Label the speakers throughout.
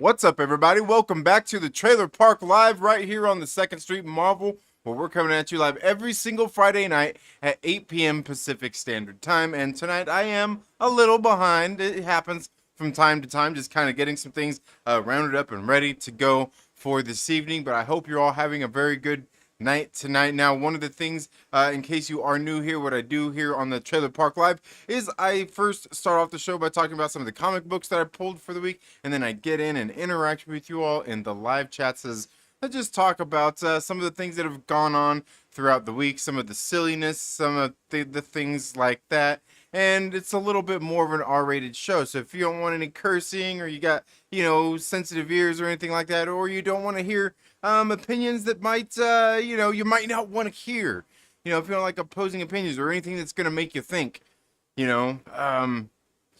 Speaker 1: What's up, everybody? Welcome back to the Trailer Park Live right here on the 2nd Street Marvel, where we're coming at you live every single Friday night at 8 p.m. Pacific Standard Time. And tonight I am a little behind. It happens from time to time, just kind of getting some things rounded up and ready to go for this evening. But I hope you're all having a very good night tonight. Now, one of the things, in case you are new here, what I do here on the Trailer Park Live is I first start off the show by talking about some of the comic books that I pulled for the week, and then I get in and interact with you all in the live chats as I just talk about some of the things that have gone on throughout the week, some of the silliness, some of the things like that. And it's a little bit more of an R-rated show. So if you don't want any cursing, or you got, sensitive ears or anything like that, or you don't want to hear opinions that might, you might not want to hear. If you don't like opposing opinions or anything that's going to make you think, you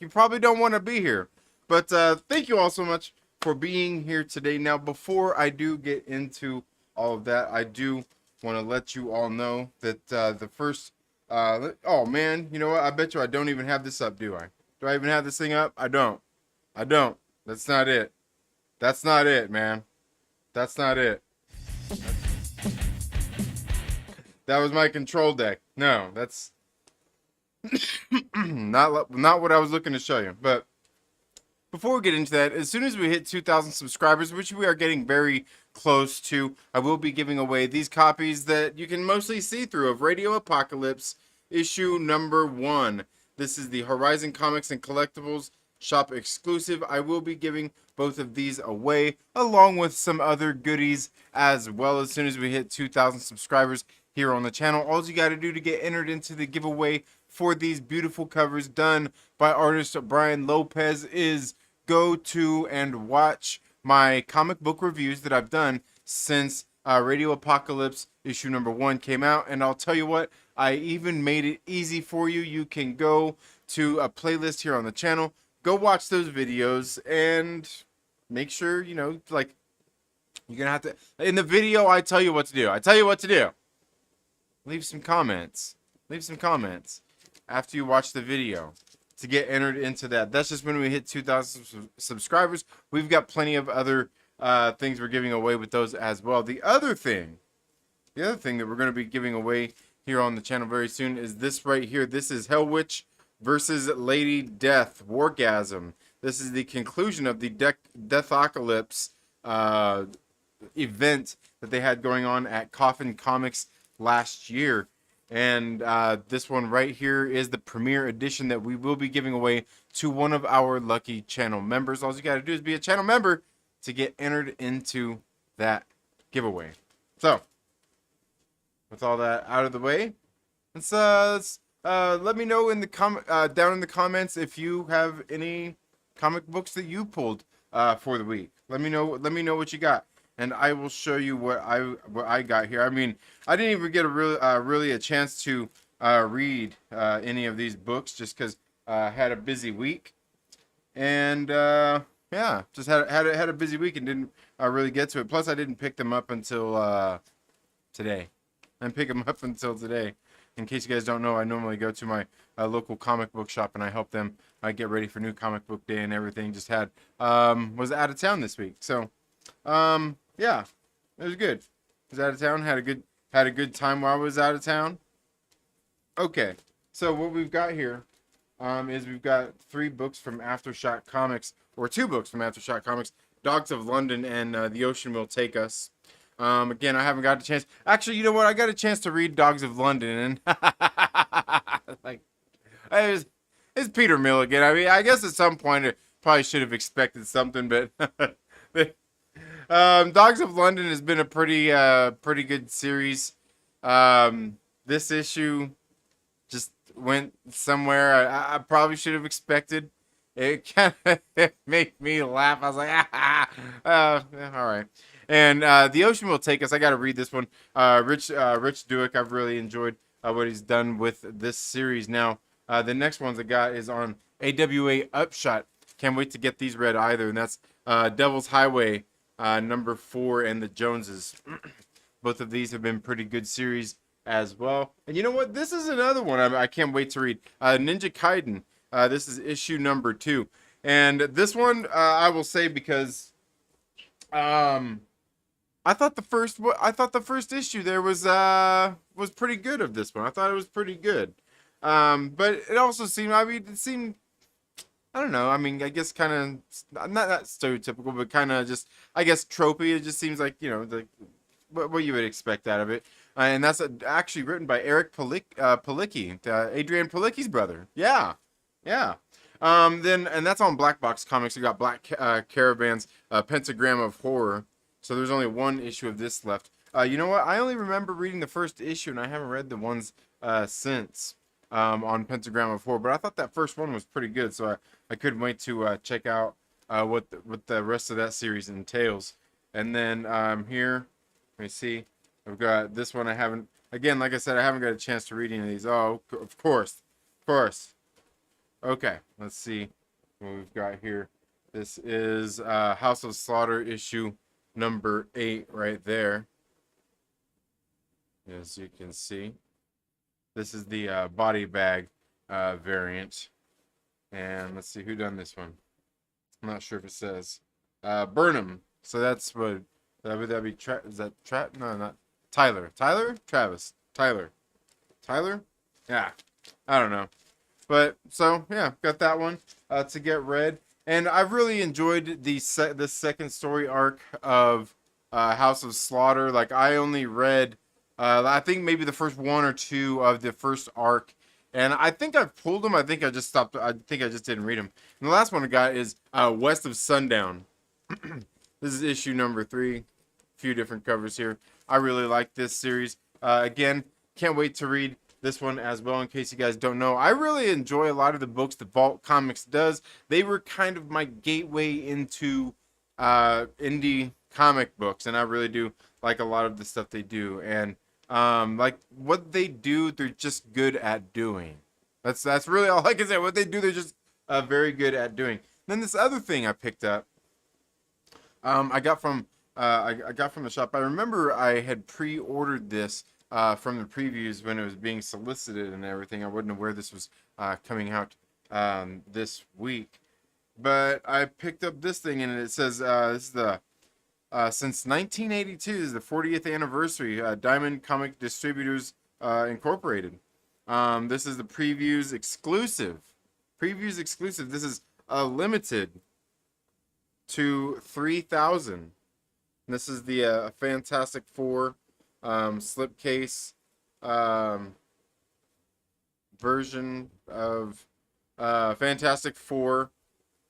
Speaker 1: probably don't want to be here. But thank you all so much for being here today. Now, before I do get into all of that, I do want to let you all know that the first... oh man, you know what? I bet you I don't even have this up, do I? Do I even have this thing up? I don't. That's not it. That's not it, man. That's not it. That was my control deck. No, that's not what I was looking to show you. But before we get into that, as soon as we hit 2,000 subscribers, which we are getting very close to, I will be giving away these copies that you can mostly see through of Radio Apocalypse issue number 1. This is the Horizon Comics and Collectibles shop exclusive. I will be giving both of these away along with some other goodies as well as soon as we hit 2,000 subscribers here on the channel. All you got to do to get entered into the giveaway for these beautiful covers done by artist Brian Lopez is go to and watch my comic book reviews that I've done since Radio Apocalypse issue number 1 came out. And I'll tell you what, I even made it easy for you. You can go to a playlist here on the channel, go watch those videos, and make sure, you're gonna have to, in the video, I tell you what to do. Leave some comments after you watch the video to get entered into that. That's just when we hit 2,000 subscribers. We've got plenty of other things we're giving away with those as well. The other thing that we're going to be giving away here on the channel very soon is this right here. This is Hellwitch versus Lady Death Wargasm. This is the conclusion of the Deathocalypse event that they had going on at Coffin Comics last year. And this one right here is the premiere edition that we will be giving away to one of our lucky channel members. All you got to do is be a channel member to get entered into that giveaway. So, with all that out of the way, let's let me know in the down in the comments if you have any comic books that you pulled for the week. Let me know what you got, and I will show you what I got here. I mean, I didn't even get really a chance to read any of these books just because I had a busy week, and yeah, just had a busy week and didn't really get to it. Plus, I didn't pick them up until today. I didn't pick them up until today. In case you guys don't know, I normally go to my local comic book shop and I help them get ready for new comic book day and everything. Just was out of town this week, so yeah, it was good. Was out of town, had a good time while I was out of town. Okay, so what we've got here is we've got 3 books from Aftershock Comics, or 2 books from Aftershock Comics, Dogs of London and The Ocean Will Take Us. Again, I haven't got a chance. Actually, you know what? I got a chance to read Dogs of London, and it's Peter Milligan. I mean, I guess at some point I probably should have expected something, but Dogs of London has been a pretty good series. This issue just went somewhere I probably should have expected. It kind of made me laugh. I was like, all right. And The Ocean Will Take Us. I got to read this one. Rich Douek, I've really enjoyed what he's done with this series. Now, the next ones I got is on AWA Upshot. Can't wait to get these read either. And that's Devil's Highway number 4 and the Joneses. Both of these have been pretty good series as well. And you know what? This is another one I can't wait to read. Ninja Gaiden. This is issue number 2. And this one, I will say, because Um, I thought the first issue there was pretty good of this one. I thought it was pretty good. But it also seemed, I mean, it seemed, I don't know. I mean, I guess kind of not that stereotypical, but kind of just, I guess, tropey. It just seems like, the what you would expect out of it. And that's actually written by Eric Palicki, Adrian Palicki's brother. Yeah, yeah. Then and that's on Black Box Comics. You got Black Caravan's Pentagram of Horror. So there's only one issue of this left. You know what? I only remember reading the first issue, and I haven't read the ones since on Pentagram of Horror. But I thought that first one was pretty good, so I couldn't wait to check out what the rest of that series entails. And then here, let me see. I've got this one. I haven't. Again, like I said, I haven't got a chance to read any of these. Oh, of course, of course. Okay, let's see what we've got here. This is House of Slaughter issue number 8 right there. As you can see, this is the body bag variant. And let's see who done this one. I'm not sure if it says Burnham. So that's what would that be? Is that No, not Tyler. Travis. Tyler. Yeah, I don't know. But so yeah, got that one to get read, and I've really enjoyed the second story arc of House of Slaughter. Like I only read, I think maybe the first one or two of the first arc, and I think I've pulled them. I think I just stopped. I think I just didn't read them. And the last one I got is West of Sundown. This is issue number 3. A few different covers here. I really like this series. Again, can't wait to read this one as well. In case you guys don't know, I really enjoy a lot of the books that Vault Comics does. They were kind of my gateway into indie comic books, and I really do like a lot of the stuff they do. And like what they do, they're just good at doing. That's really all I can say. What they do, they're just very good at doing. Then this other thing I picked up, I got from the shop. I remember I had pre-ordered this from the previews when it was being solicited and everything. I wasn't aware this was coming out this week, but I picked up this thing and it says this is the since 1982 this is the 40th anniversary Diamond Comic Distributors Incorporated. This is the previews exclusive. This is limited to 3,000. This is the Fantastic Four slipcase version of Fantastic Four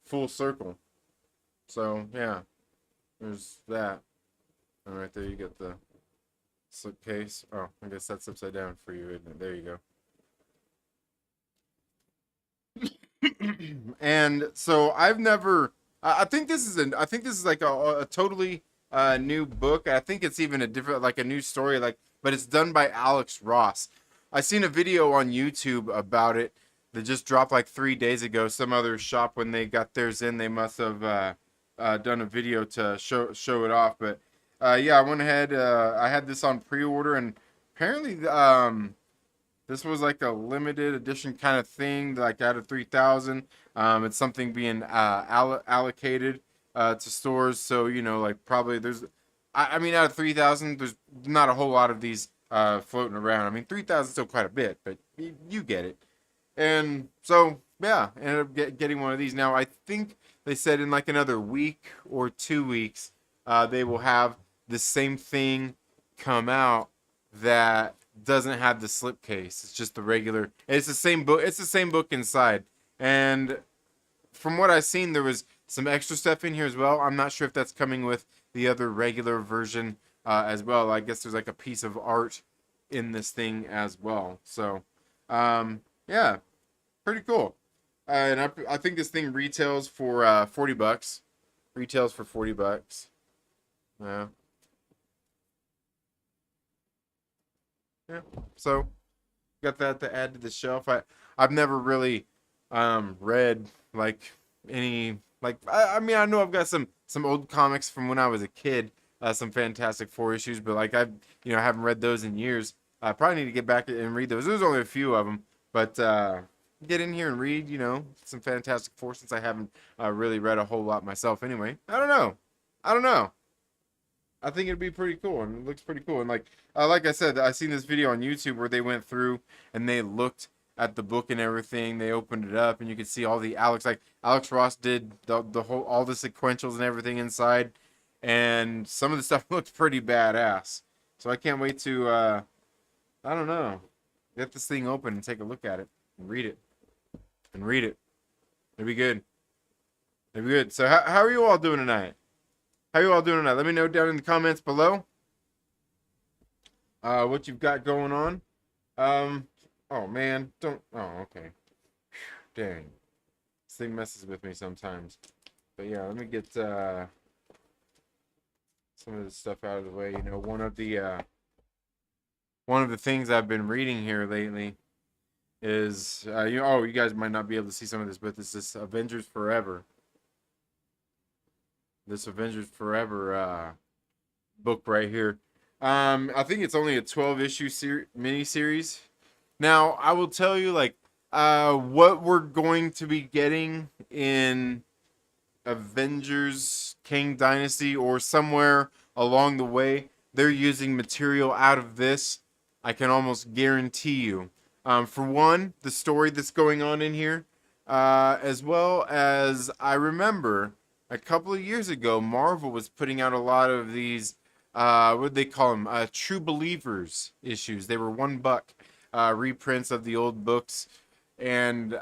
Speaker 1: Full Circle. So yeah, there's that. And right there you get the slipcase. Oh, I guess that's upside down for you, isn't it? There you go. And so I've never. I think this is like a totally new book. I think it's even a different, like a new story, but it's done by Alex Ross. I seen a video on YouTube about it that just dropped like 3 days ago. Some other shop, when they got theirs in, they must have done a video to show it off. But yeah, I went ahead. I had this on pre-order, and apparently this was like a limited edition kind of thing, like out of 3,000. It's something being allocated to stores. So, like probably there's, I mean, out of 3,000, there's not a whole lot of these floating around. I mean, 3,000 is still quite a bit, but you get it. And so, yeah, ended up getting one of these. Now, I think they said in like another week or 2 weeks, they will have the same thing come out that doesn't have the slipcase. It's just the regular. It's the same book. It's the same book inside. And from what I've seen, there was some extra stuff in here as well. I'm not sure if that's coming with the other regular version as well. I guess there's like a piece of art in this thing as well. So, yeah, pretty cool. And I think this thing retails for $40. Retails for $40. Yeah. Yeah. So got that to add to the shelf. I've never really read like any, like I mean, I know I've got some old comics from when I was a kid, some Fantastic Four issues, but like I haven't read those in years. I probably need to get back and read those. There's only a few of them, but get in here and read some Fantastic Four, since I haven't really read a whole lot myself anyway. I don't know. I think it'd be pretty cool, and it looks pretty cool. And like I said, I seen this video on YouTube where they went through and they looked at the book and everything. They opened it up, and you could see all the Alex Ross did the whole all the sequentials and everything inside, and some of the stuff looks pretty badass. So I can't wait to I don't know, get this thing open and take a look at it and read it and read it. It'd be good. It'd be good. So how are you all doing tonight? How you all doing tonight? Let me know down in the comments below what you've got going on. Oh man, don't. Oh, okay. Dang, this thing messes with me sometimes. But yeah, let me get some of this stuff out of the way. You know, one of the things I've been reading here lately is you guys might not be able to see some of this, but this Avengers Forever. This Avengers Forever book right here. I think it's only a 12-issue mini-series. Now, I will tell you, like, what we're going to be getting in Avengers Kang Dynasty or somewhere along the way. They're using material out of this. I can almost guarantee you. For one, the story that's going on in here, as well as I remember a couple of years ago, Marvel was putting out a lot of these, what did they call them? True Believers issues. They were $1 reprints of the old books, and they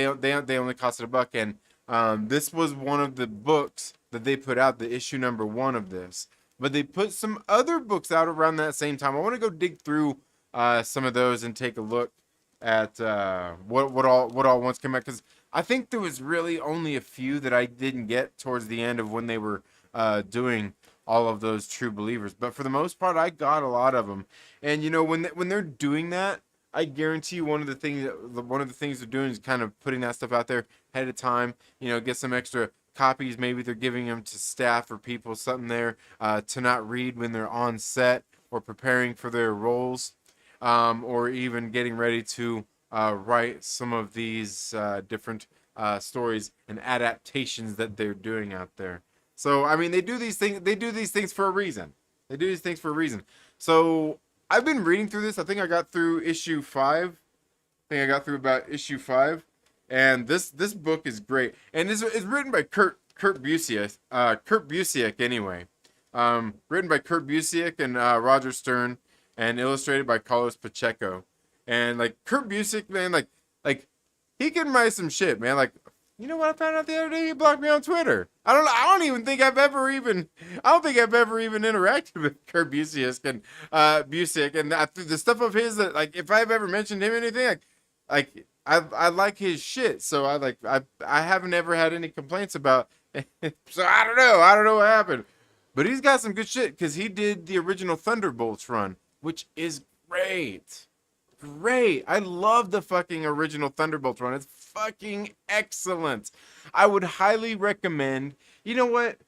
Speaker 1: only costed $1. And this was one of the books that they put out, the issue number 1 of this. But they put some other books out around that same time. I want to go dig through some of those and take a look at what all once came out, because I think there was really only a few that I didn't get towards the end of when they were doing all of those True Believers. But for the most part, I got a lot of them. And you know, when they're doing that, I guarantee you one of the things they're doing is kind of putting that stuff out there ahead of time. You know, get some extra copies. Maybe they're giving them to staff or people, something there to not read when they're on set or preparing for their roles, or even getting ready to write some of these different stories and adaptations that they're doing out there. So I mean, they do these things for a reason. They do these things for a reason. So I've been reading through this. I think I got through issue 5. I think I got through about issue 5, and this book is great. And it's written by Kurt Busiek. Kurt Busiek, anyway. Written by Kurt Busiek and Roger Stern, and illustrated by Carlos Pacheco. And like Kurt Busiek, man, like he can write some shit, man. Like, you know what I found out the other day? He blocked me on Twitter. I don't think I've ever even interacted with Kurt Busiek and the stuff of his that, like, if I've ever mentioned him anything, I like his shit. So I haven't ever had any complaints about. So I don't know what happened, but he's got some good shit because he did the original Thunderbolts run, which is great. I love the fucking original Thunderbolts run. It's fucking excellent. I would highly recommend. You know what?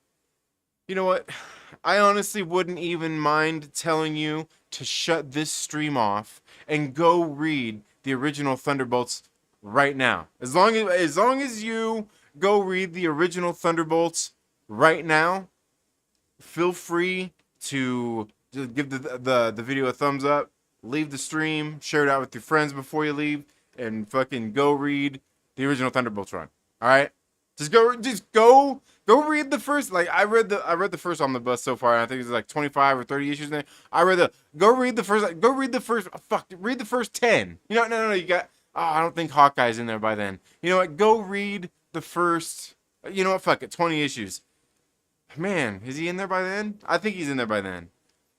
Speaker 1: I honestly wouldn't even mind telling you to shut this stream off and go read the original Thunderbolts right now. As long as you go read the original Thunderbolts right now, feel free to just give the video a thumbs up. Leave the stream, share it out with your friends before you leave, and fucking go read the original Thunderbolts run. All right, just go read the first. Like I read the first omnibus so far. And I think it's like 25 or 30 issues in there. Read the first 10. You know, no. You got. Oh, I don't think Hawkeye's in there by then. You know what? Go read the first. You know what? Fuck it. 20 issues. Man, is he in there by then? I think he's in there by then.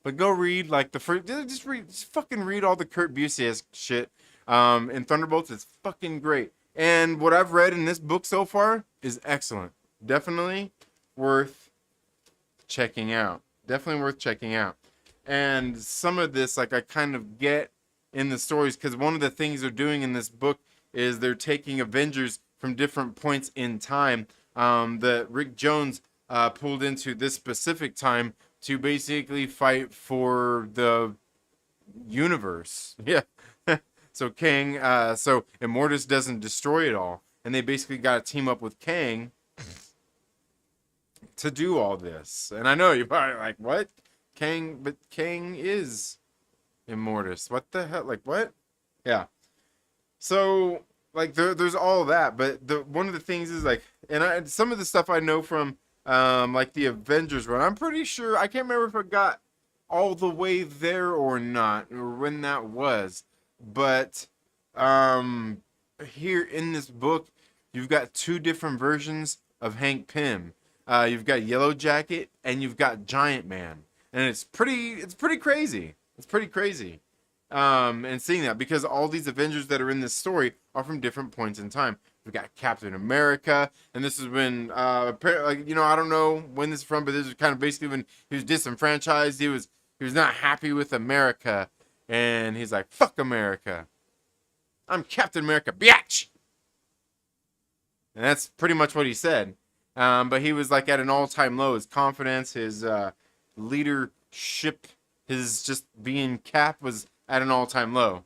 Speaker 1: But go read like the first. Just fucking read all the Kurt Busiek shit. In Thunderbolts, it's fucking great. And what I've read in this book so far is excellent. Definitely worth checking out. And some of this, like, I kind of get in the stories, because one of the things they're doing in this book is they're taking Avengers from different points in time that Rick Jones pulled into this specific time to basically fight for the universe. Yeah. So Kang, so Immortus doesn't destroy it all. And they basically got to team up with Kang to do all this. And I know you're probably like, what? Kang, but Kang is Immortus. What the hell? Like, what? Yeah. So, like, there's all that, but one of the things is, like, and some of the stuff I know from, like, the Avengers run, I'm pretty sure, I can't remember if I got all the way there or not, or when that was, but, here in this book, you've got two different versions of Hank Pym. You've got Yellow Jacket and you've got Giant Man, and it's pretty crazy. It's pretty crazy. And seeing that, because all these Avengers that are in this story are from different points in time. We've got Captain America, and this is when, like, you know, I don't know when this is from, but this is kind of basically when he was disenfranchised. He was not happy with America, and he's like, "Fuck America, I'm Captain America, biatch." And that's pretty much what he said. But he was like at an all-time low. His confidence, his leadership, his just being Cap was at an all-time low.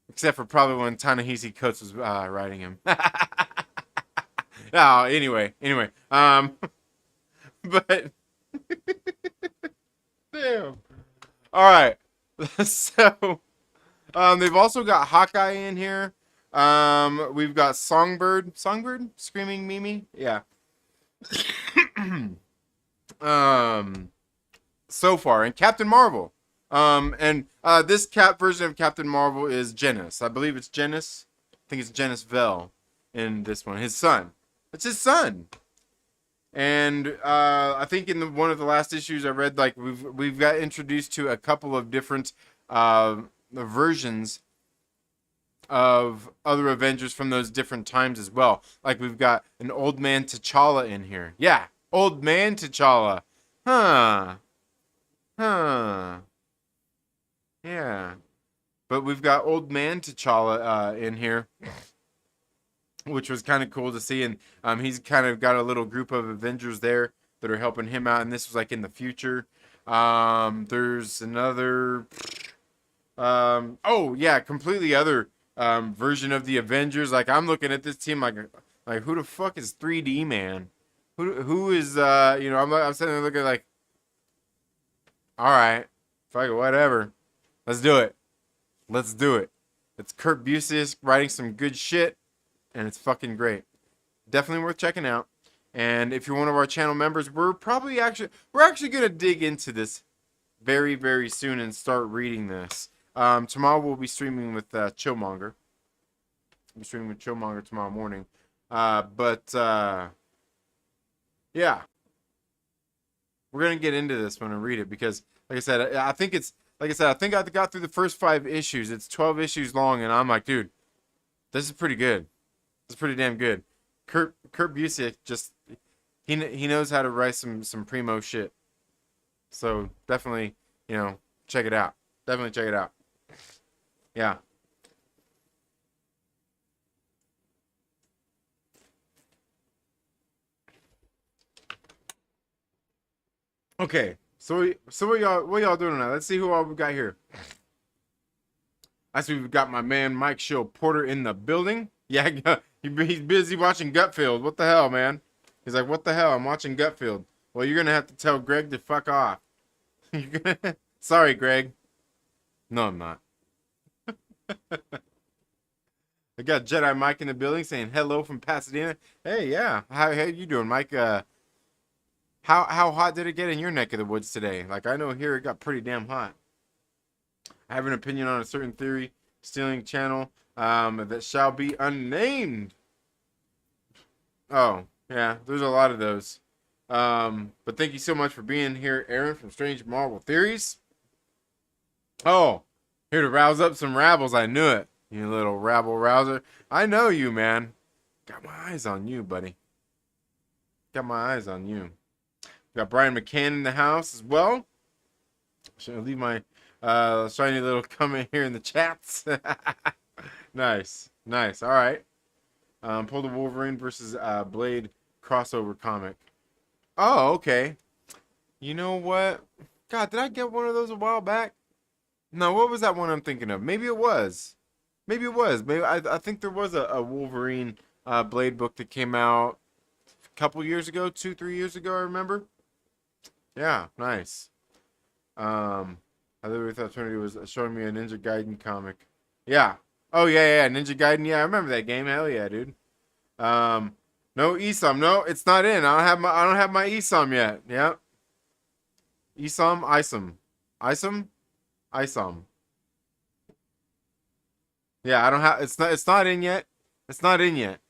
Speaker 1: Except for probably when Ta-Nehisi Coates was writing him. Oh, anyway. But damn. All right. So, they've also got Hawkeye in here. We've got Songbird, Screaming Mimi. Yeah. So far, and Captain Marvel. And this version of Captain Marvel is Genis. I believe it's Genis. I think it's Genis Vell in this one. His son. It's his son. And I think in one of the last issues I read, like we've got introduced to a couple of different versions of other Avengers from those different times as well. Like we've got an Old Man T'Challa in here. Yeah, Old Man T'Challa. Huh. Yeah. But we've got Old Man T'Challa in here, which was kind of cool to see. And he's kind of got a little group of Avengers there that are helping him out. And this was like in the future. There's another... oh, yeah, completely other version of the Avengers. Like, I'm looking at this team like who the fuck is 3D Man? Who is, you know, I'm sitting there looking like, all right, fuck it, whatever. Let's do it. It's Kurt Busiek writing some good shit, and it's fucking great. Definitely worth checking out. And if you're one of our channel members, we're actually gonna dig into this very, very soon and start reading this. Tomorrow we'll be streaming with Chillmonger. We'll be streaming with Chillmonger tomorrow morning. Yeah. We're going to get into this one and read it because, like I said, I think I got through the first 5 issues. It's 12 issues long, and I'm like, dude, this is pretty good. This is pretty damn good. Kurt Busiek just, he knows how to write some primo shit. So definitely, you know, check it out. Definitely check it out. Yeah. Okay. So what y'all doing now? Let's see who all we got here. I see we've got my man Mike Shill Porter in the building. Yeah, he's busy watching Gutfield. What the hell, man? He's like, what the hell? I'm watching Gutfield. Well, you're gonna have to tell Greg to fuck off. Sorry, Greg. No, I'm not. I got Jedi Mike in the building saying hello from Pasadena. Hey, yeah. How you doing, Mike? How hot did it get in your neck of the woods today? Like, I know here it got pretty damn hot. I have an opinion on a certain theory stealing channel that shall be unnamed. Oh, yeah. There's a lot of those. But thank you so much for being here, Aaron from Strange Marvel Theories. Oh, here to rouse up some rabbles. I knew it, you little rabble rouser. I know you, man. Got my eyes on you, buddy. Got my eyes on you. Got Brian Mccann in the house as well. Should I leave my shiny little comment here in the chats? Nice. All right. Pull the Wolverine versus Blade crossover comic. Oh, okay. You know what? God, did I get one of those a while back? No, what was that one I'm thinking of? Maybe it was. Maybe I think there was a Wolverine Blade book that came out couple years ago, 2, 3 years ago. I remember. Yeah, nice. I literally thought Trinity was showing me a Ninja Gaiden comic. Yeah. Oh yeah, Ninja Gaiden. Yeah, I remember that game. Hell yeah, dude. Um, no ESOM. No, it's not in. I don't have my ESOM yet. Yeah. ESOM, ISOM. ISOM? ISOM. Yeah, I don't have it's not in yet. It's not in yet.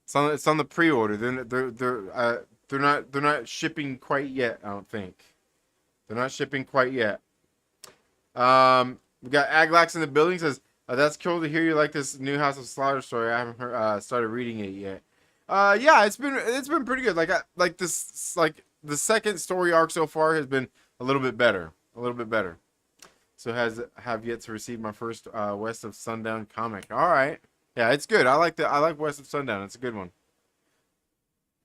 Speaker 1: It's on the pre-order. They're not shipping quite yet, I don't think. They're not shipping quite yet. We got Aglax in the building. Says that's cool to hear you like this new House of Slaughter story. I haven't started reading it yet. Yeah, it's been pretty good. Like this the second story arc so far has been a little bit better. A little bit better. So have yet to receive my first West of Sundown comic. All right. Yeah, it's good. I like West of Sundown. It's a good one.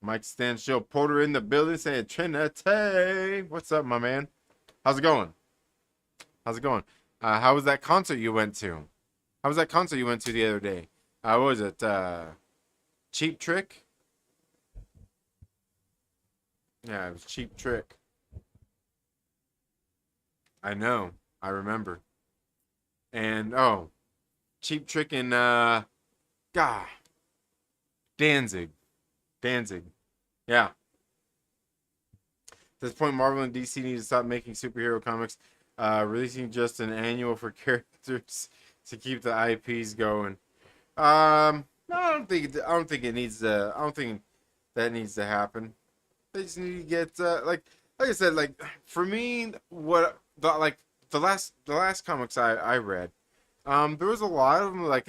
Speaker 1: Mike Stanchill Porter in the building saying Trinity. What's up, my man? How's it going? How's it going? How was that concert you went to? How was that concert you went to the other day? What was it? Cheap Trick? Yeah, it was Cheap Trick. I know. I remember. And Cheap Trick and God, Danzig. Yeah. At this point, Marvel and DC need to stop making superhero comics, releasing just an annual for characters to keep the IPs going. No, I don't think it needs to. I don't think that needs to happen. They just need to get like I said, like for me, the last comics I read, there was a lot of them. Like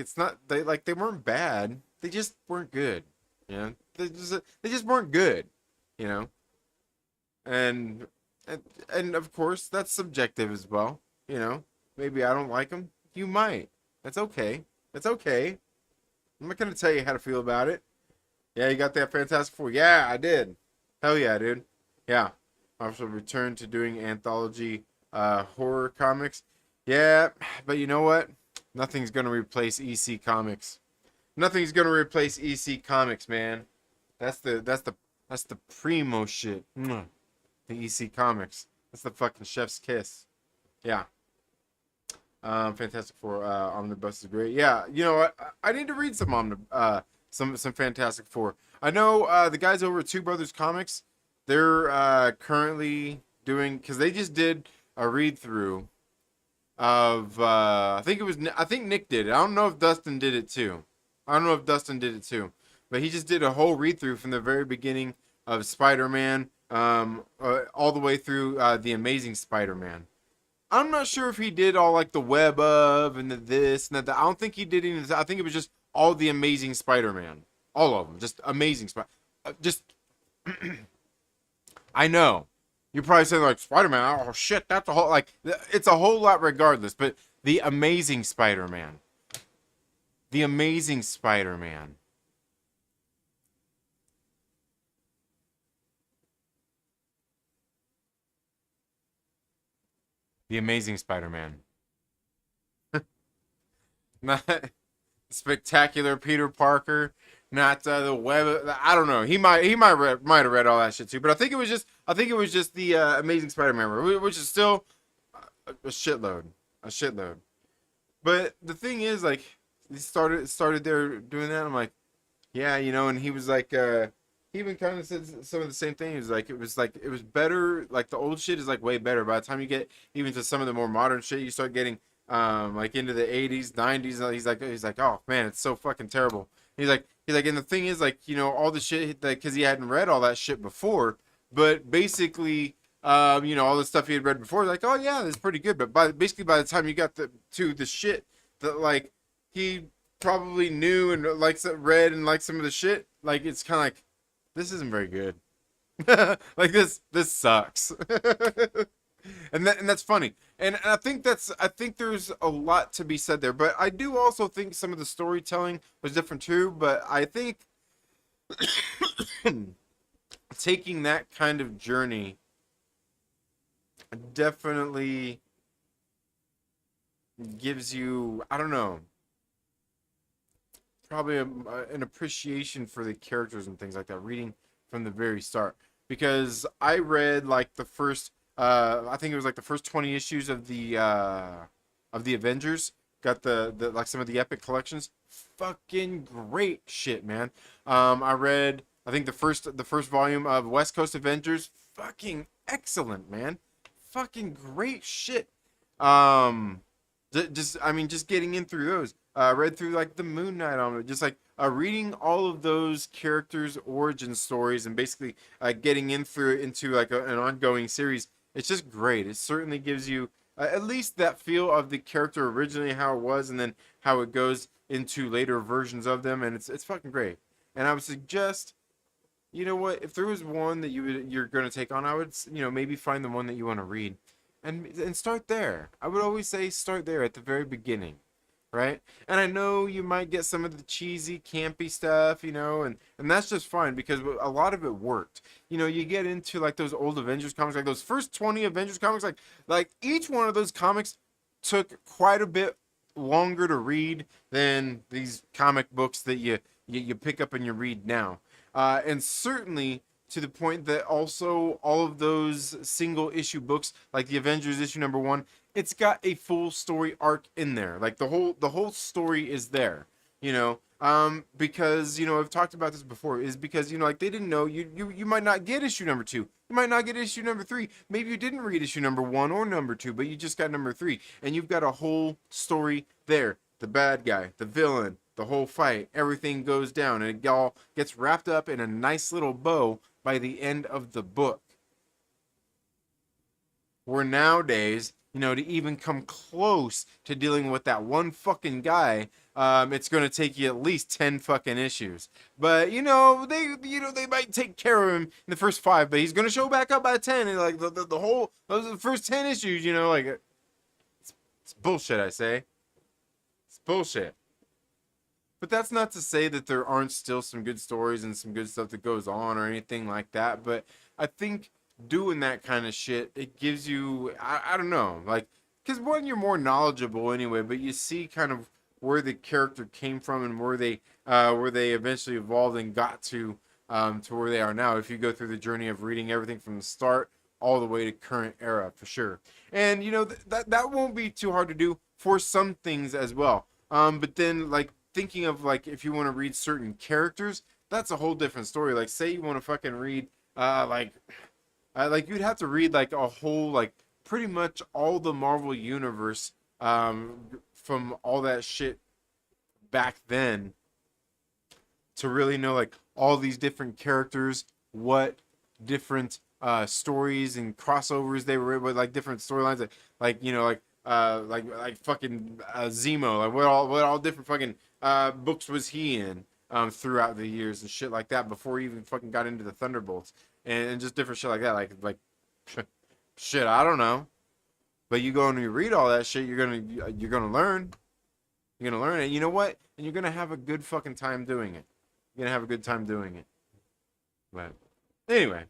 Speaker 1: they weren't bad. They just weren't good. You know, they just weren't good. You know, and and of course that's subjective as well. You know, maybe I don't like them. You might. That's okay. That's okay. I'm not gonna tell you how to feel about it. Yeah, you got that Fantastic Four. Yeah, I did. Hell yeah, dude. Yeah. I also returned to doing anthology horror comics. Yeah, but you know what? Nothing's gonna replace EC Comics. Nothing's gonna replace EC Comics, man. That's the primo shit. Mwah. The EC Comics. That's the fucking chef's kiss. Yeah. Fantastic Four Omnibus is great. Yeah, you know what? I need to read some Fantastic Four. I know the guys over at Two Brothers Comics. They're currently doing because they just did a read through of I think Nick did it. I don't know if Dustin did it too. But he just did a whole read through from the very beginning of Spider-Man all the way through the Amazing Spider-Man. I'm not sure if he did all like the web of and the this and that. I don't think he did any of this. I think it was just all the Amazing Spider-Man. All of them. Just Amazing Spider. Just I know. You're probably saying like Spider-Man. Oh shit, that's a whole like it's a whole lot regardless. But the Amazing Spider-Man. The Amazing Spider-Man. The Amazing Spider-Man. Not spectacular Peter Parker. Not the web. I don't know. Might have read all that shit too. But I think it was just the Amazing Spider-Man, which is still a shitload. But the thing is, like, he started there doing that. I'm like, yeah, you know. And he was like, he even kind of said some of the same thing. It was better. Like the old shit is like way better. By the time you get even to some of the more modern shit, you start getting like into the 80s, 90s. And he's like, oh man, it's so fucking terrible. He's like, and the thing is, like, you know, all the shit that because he hadn't read all that shit before, but basically, you know, all the stuff he had read before, like, oh yeah, that's pretty good. But by the time you got to the shit that like he probably knew and read and liked some of the shit, like it's kind of like this isn't very good. Like this sucks. And that's funny. And I think there's a lot to be said there. But I do also think some of the storytelling was different too. But I think taking that kind of journey definitely gives you, I don't know, probably an appreciation for the characters and things like that. Reading from the very start, because I read like the first I think it was like the first 20 issues of the Avengers. Got the like some of the epic collections. Fucking great shit, man. I read I think the first volume of West Coast Avengers. Fucking excellent, man. Fucking great shit. Um, just I mean, just getting in through those. Read through like the Moon Knight on it, just like reading all of those characters' origin stories and basically getting in through into like an ongoing series. It's just great. It certainly gives you at least that feel of the character originally, how it was, and then how it goes into later versions of them, and it's fucking great. And I would suggest, you know what, if there was one that you're gonna take on, I would, maybe find the one that you want to read, and start there. I would always say start there at the very beginning, right? And I know you might get some of the cheesy, campy stuff, and that's just fine because a lot of it worked. You get into like those old Avengers comics, like those first 20 Avengers comics, like each one of those comics took quite a bit longer to read than these comic books that you pick up and you read now. And certainly to the point that also all of those single issue books, like the Avengers issue number 1, it's got a full story arc in there. Like the whole story is there. Because I've talked about this before, is because like they didn't know you might not get issue number 2. You might not get issue number 3. Maybe you didn't read issue number 1 or number 2, but you just got number 3, and you've got a whole story there. The bad guy, the villain, the whole fight, everything goes down, and it all gets wrapped up in a nice little bow by the end of the book. Where nowadays, to even come close to dealing with that one fucking guy, it's going to take you at least 10 fucking issues. But they might take care of him in the first 5, but he's going to show back up by 10, and like the whole those are the first 10 issues. Like it's bullshit. I say it's bullshit. But that's not to say that there aren't still some good stories and some good stuff that goes on or anything like that. But I think doing that kind of shit, it gives you, I don't know, like, because one, you're more knowledgeable anyway, but you see kind of where the character came from and where they eventually evolved and got to where they are now. If you go through the journey of reading everything from the start all the way to current era, for sure. And that won't be too hard to do for some things as well. But then like thinking of like if you want to read certain characters, that's a whole different story. Like say you want to fucking read like you'd have to read like a whole like pretty much all the Marvel universe from all that shit back then to really know like all these different characters, what different stories and crossovers they were with, like different storylines, like fucking Zemo, like what all different fucking books was he in throughout the years and shit like that before he even fucking got into the Thunderbolts and just different shit like that, like shit, I don't know, but you go and you read all that shit, you're gonna learn, and you know what, and you're gonna have a good fucking time doing it. You're gonna have a good time doing it. But anyway,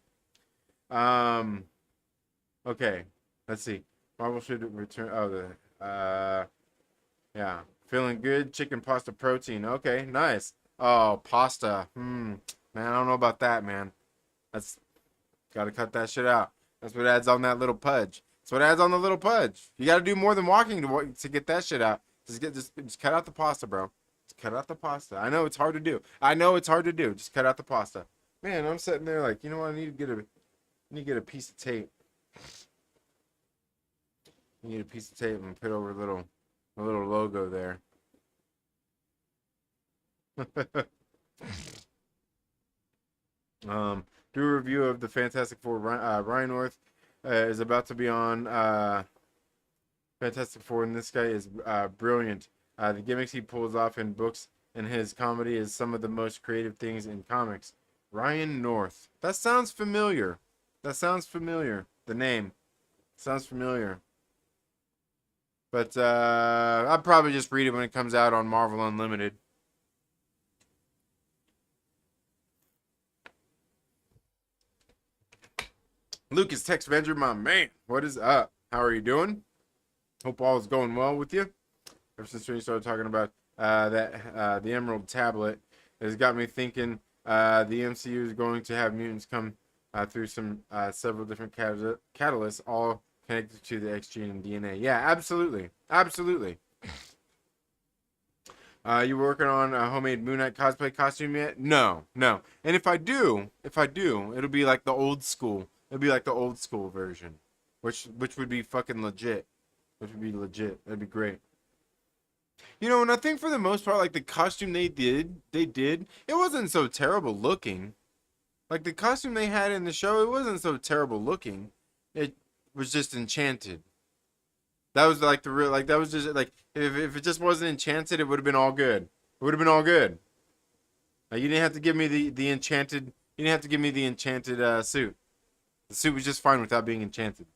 Speaker 1: okay, let's see. Marvel should return. Yeah, feeling good. Chicken pasta protein. Okay, nice. Oh, pasta. Man, I don't know about that, man. That's gotta cut that shit out. That's what adds on that little pudge. That's what adds on the little pudge. You gotta do more than walking to get that shit out. Just cut out the pasta, bro. Just cut out the pasta. I know it's hard to do. Just cut out the pasta. Man, I'm sitting there like, you know what? I need to get a piece of tape. You need a piece of tape and put over a little logo there. Do a review of the Fantastic Four. Ryan North is about to be on Fantastic Four, and this guy is brilliant. The gimmicks he pulls off in books and his comedy is some of the most creative things in comics. Ryan North. That sounds familiar. The name sounds familiar. But I'll probably just read it when it comes out on Marvel Unlimited. Lucas Texvenger, my man. What is up? How are you doing? Hope all is going well with you. Ever since we started talking about the Emerald Tablet, it has got me thinking The MCU is going to have mutants come through some several different catalysts, all connected to the X gene and DNA. Yeah, absolutely, absolutely. You working on a homemade Moon Knight cosplay costume yet? No, no. And if I do, it'll be like the old school. It'll be like the old school version, which would be fucking legit. Which would be legit. That'd be great. You know, and I think for the most part, like the costume they did, it wasn't so terrible looking. Like the costume they had in the show, it wasn't so terrible looking. It was just enchanted. That was like the real, like that was just like if it just wasn't enchanted, it would have been all good. It would have been all good. Like you didn't have to give me the enchanted. You didn't have to give me the enchanted suit. The suit was just fine without being enchanted.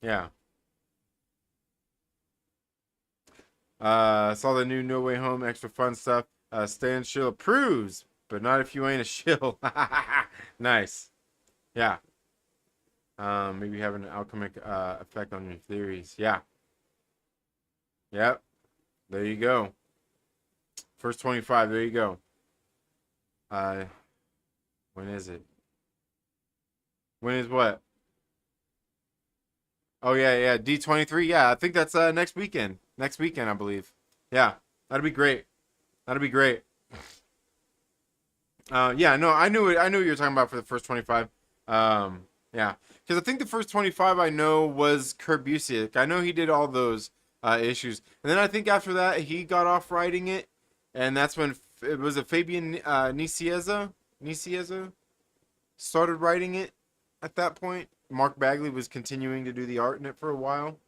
Speaker 1: Yeah. Saw the new No Way Home extra fun stuff. Stan Shill approves, but not if you ain't a shill. Nice. Yeah. Maybe have an alchemic effect on your theories. Yeah. Yep. There you go. First 25. There you go. When is it? When is what? Oh yeah, D23. Yeah, I think that's next weekend. Next weekend, I believe. Yeah, that'd be great. That'd be great. Yeah, no, I knew it. I knew what you were talking about for the first 25. Yeah, because I think the first 25 I know was Kurt Busiek. I know he did all those issues, and then I think after that he got off writing it, and that's when it was a Fabian Nicieza started writing it. At that point, Mark Bagley was continuing to do the art in it for a while.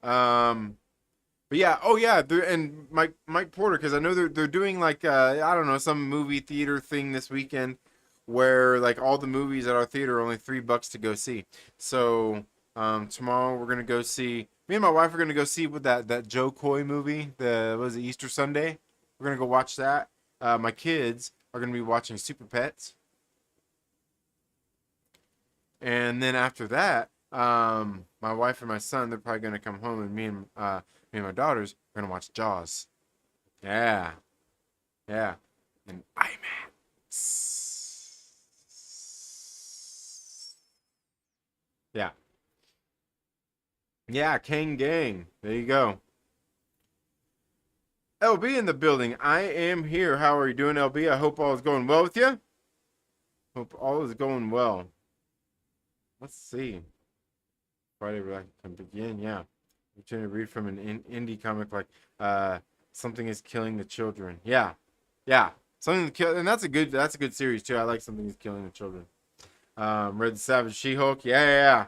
Speaker 1: But yeah, oh yeah, and Mike Porter, because I know they're doing like I don't know, some movie theater thing this weekend where like all the movies at our theater are only $3 to go see. So tomorrow we're gonna go see. Me and my wife are gonna go see with that Joe Coy movie. Was it Easter Sunday? We're gonna go watch that. My kids are gonna be watching Super Pets. And then after that, my wife and my son, they're probably gonna come home, and me and my daughters are gonna watch Jaws. Yeah, yeah, and IMAX. Yeah, yeah, Kang Gang. There you go. LB in the building. I am here. How are you doing, LB? I hope all is going well with you. Hope all is going well. Let's see. Friday can begin. Yeah, I'm trying to read from an indie comic like something is killing the children. Yeah, yeah, something to kill, and that's a good series too. I like something is killing the children. Red Savage, She-Hulk. Yeah.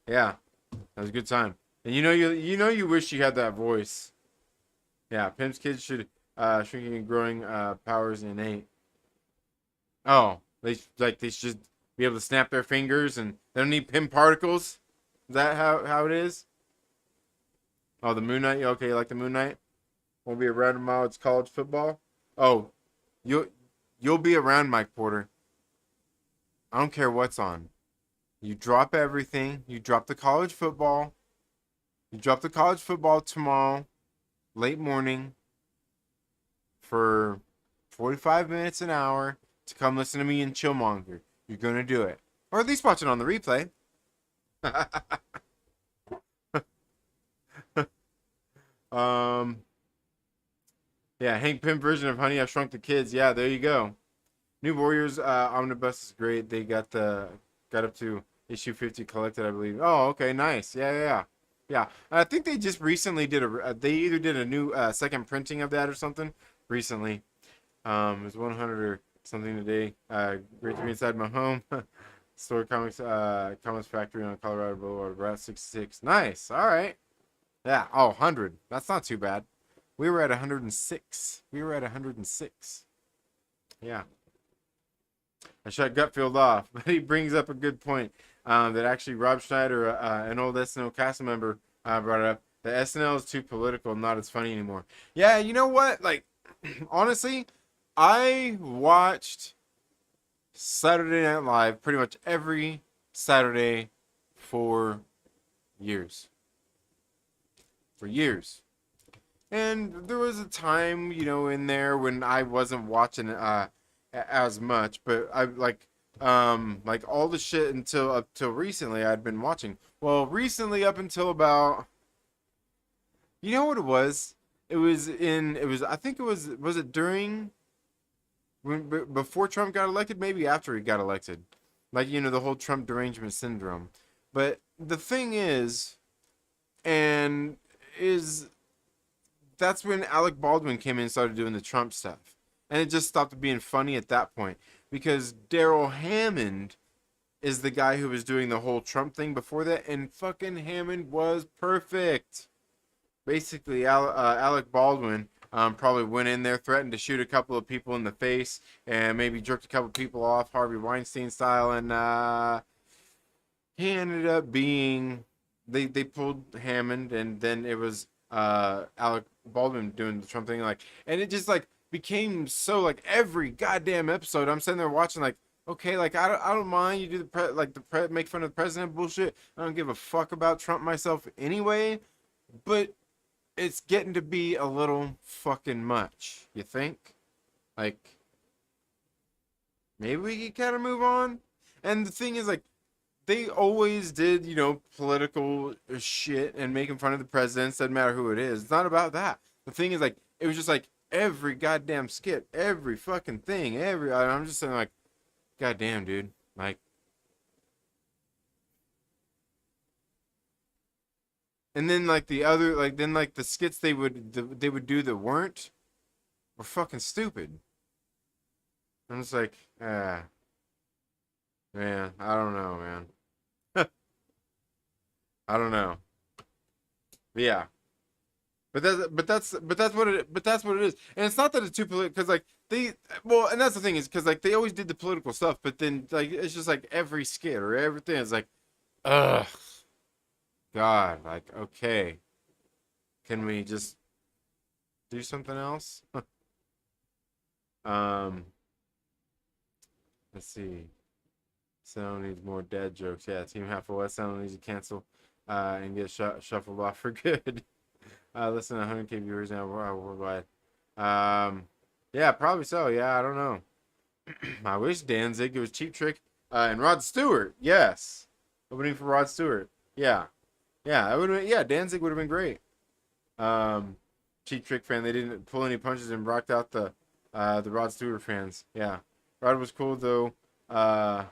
Speaker 1: That was a good time. And you wish you had that voice. Yeah, Pimp's kids should shrinking and growing powers innate. Oh, they should be able to snap their fingers and they don't need Pym particles. Is that how it is? Oh, the Moon Knight. Okay, you like the Moon Knight? Won't be around tomorrow. It's college football. Oh, you'll be around, Mike Porter. I don't care what's on. You drop everything. You drop the college football. You drop the college football tomorrow, late morning, for 45 minutes, an hour, to come listen to me and Chillmonger. You're gonna do it, or at least watch it on the replay. Yeah, Hank Pym version of Honey, I Shrunk the Kids. Yeah, there you go. New Warriors Omnibus is great. They got up to issue 50 collected, I believe. Oh, okay, nice. Yeah. I think they just recently did they either did a new second printing of that or something recently. It was 100 or something today. Great to be inside my home. Store Comics Factory on Colorado Boulevard, Route 66. Nice. All right. Yeah. Oh, 100. That's not too bad. We were at 106. Yeah. I shut Gutfield off, but he brings up a good point that actually Rob Schneider, an old SNL cast member, brought it up. The SNL is too political, not as funny anymore. Yeah, you know what? Like, honestly, I watched Saturday Night Live pretty much every Saturday for years. And there was a time, in there when I wasn't watching as much, but I like all the shit until up till recently I'd been watching. Well, recently up until about, you know what it was? It was I think was it during before Trump got elected, maybe after he got elected. Like, the whole Trump derangement syndrome. But the thing and is that's when Alec Baldwin came in and started doing the Trump stuff. And it just stopped being funny at that point because Daryl Hammond is the guy who was doing the whole Trump thing before that, and fucking Hammond was perfect. Basically, Alec Baldwin probably went in there, threatened to shoot a couple of people in the face, and maybe jerked a couple of people off Harvey Weinstein style, and he ended up being they pulled Hammond, and then it was Alec Baldwin doing the Trump thing, like, and it just like became so like every goddamn episode I'm sitting there watching like, okay, like I don't mind you do make fun of the president bullshit. I don't give a fuck about Trump myself anyway, but it's getting to be a little fucking much. You think? Like, maybe we could kind of move on. And the thing is, like, they always did, political shit and making fun of the presidents. Doesn't matter who it is. It's not about that. The thing is, like, it was just like every goddamn skit, every fucking thing, I'm just saying, like, goddamn, dude. Like, and then like the other, like then like the skits they would do that were fucking stupid. I'm just like, man, I don't know, man. I don't know. But yeah, but that's what it is. And it's not that it's too political because like well, and that's the thing is because like they always did the political stuff, but then like it's just like every skit or everything is like, ugh, God, like okay, can we just do something else? um, let's see. Sound needs more dad jokes. Yeah, Team Half of West Sound needs to cancel and get shuffled off for good. Listen to 100K viewers now worldwide. Yeah, probably so. Yeah, I don't know. I wish Danzig. It was Cheap Trick and Rod Stewart. Yes, opening for Rod Stewart. Yeah, yeah, it would have. Yeah, Danzig would have been great. Um, Cheap Trick fan. They didn't pull any punches and rocked out the Rod Stewart fans. Yeah, Rod was cool though. Rod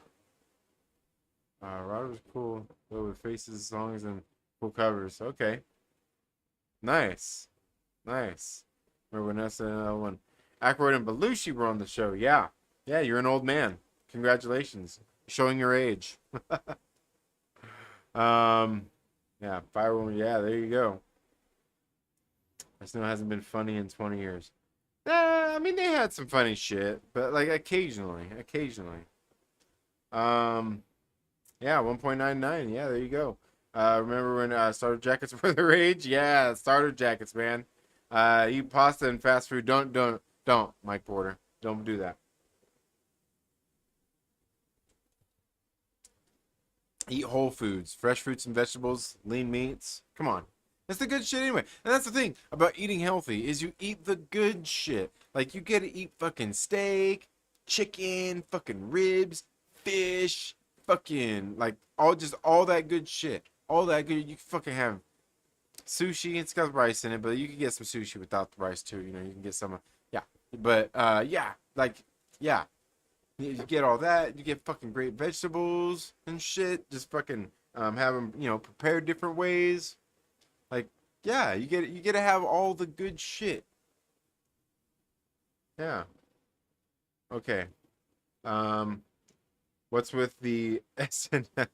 Speaker 1: was cool though with faces, songs, and cool covers. Okay, nice, nice. Remember when SNL when Aykroyd and Belushi were on the show? Yeah, yeah. You're an old man. Congratulations, showing your age. um, yeah, Firewoman. Yeah, there you go. SNL hasn't been funny in 20 years. I mean they had some funny shit, but like occasionally, occasionally. Um, yeah, 1.99. Yeah, there you go. Remember when starter jackets were the rage? Yeah, starter jackets, man. Eat pasta and fast food. Don't, Mike Porter. Don't do that. Eat whole foods, fresh fruits and vegetables, lean meats. Come on. That's the good shit anyway. And that's the thing about eating healthy is you eat the good shit. Like you get to eat fucking steak, chicken, fucking ribs, fish, fucking like all that good shit. All that good you can fucking have sushi. It's got rice in it, but you can get some sushi without the rice too. You can get some yeah. But yeah, like yeah. You get all that. You get fucking great vegetables and shit. Just fucking have them, prepared different ways. Like, yeah, you get to have all the good shit. Yeah. Okay. Um, what's with the SNL?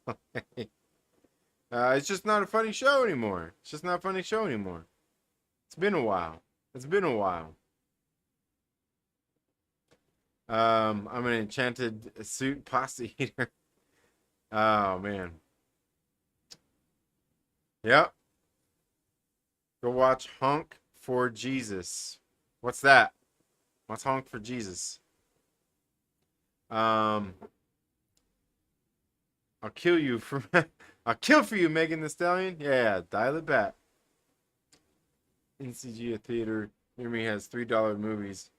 Speaker 1: It's just not a funny show anymore. It's just not a funny show anymore. It's been a while. It's been a while. I'm an enchanted suit pasta eater. Oh man. Yep. Go watch Honk for Jesus. What's that? What's Honk for Jesus? Um, I'll kill you for I'll kill for you, Megan Thee Stallion. Yeah, dial it back. NCG, a theater near me, has $3 movies.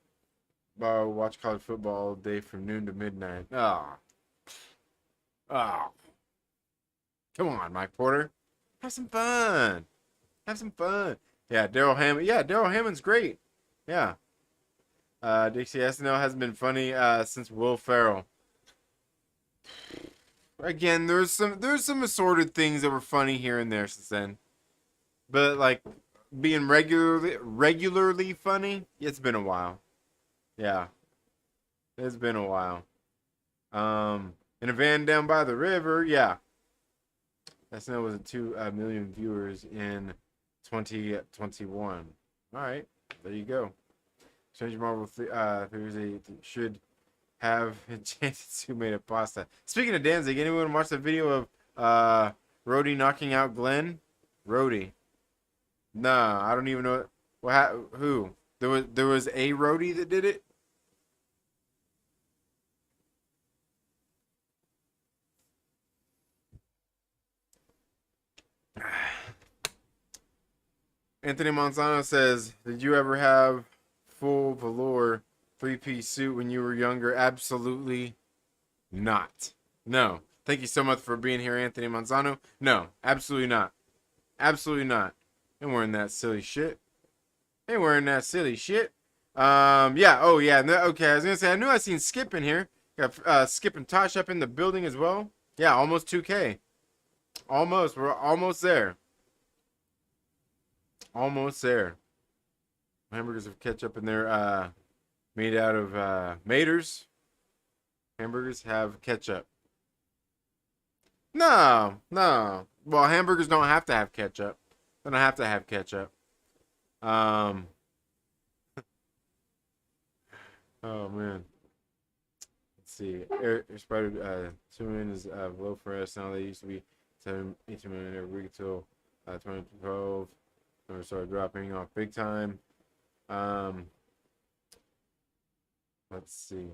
Speaker 1: Watch college football all day from noon to midnight. Ah, ah. Come on, Mike Porter. Have some fun. Have some fun. Yeah, Daryl Hammond. Yeah, Daryl Hammond's great. Yeah. Dixie SNL hasn't been funny since Will Ferrell. Again, there's some assorted things that were funny here and there since then. But like being regularly funny, it's been a while. Yeah. It's been a while. In a van down by the river, yeah. SNL was at 2 million viewers in 2021. All right, there you go. Strange Marvel Thursday should have enchanted tomato pasta. Speaking of Danzig, anyone watch the video of Rhodey knocking out Glenn? Rhodey. Nah, I don't even know who. There was a Rhodey that did it. Anthony Manzano says, "Did you ever have full velour 3-piece suit when you were younger?" Absolutely not. No. Thank you so much for being here, Anthony Manzano. No, absolutely not. Absolutely not. Ain't wearing that silly shit. Ain't wearing that silly shit. Yeah. Oh, yeah. No, okay, I was gonna say, I knew I seen Skip in here. Got Skip and Tosh up in the building as well. Yeah, almost 2K. Almost. We're almost there. Almost there. Hamburgers with ketchup in there, made out of maters. Hamburgers have ketchup. No, no. Well, hamburgers don't have to have ketchup. They don't have to have ketchup. Oh man. Let's see. Air Spider 2 million is low for us now. They used to be 18 million every week till 2012. We started dropping off big time. Let's see.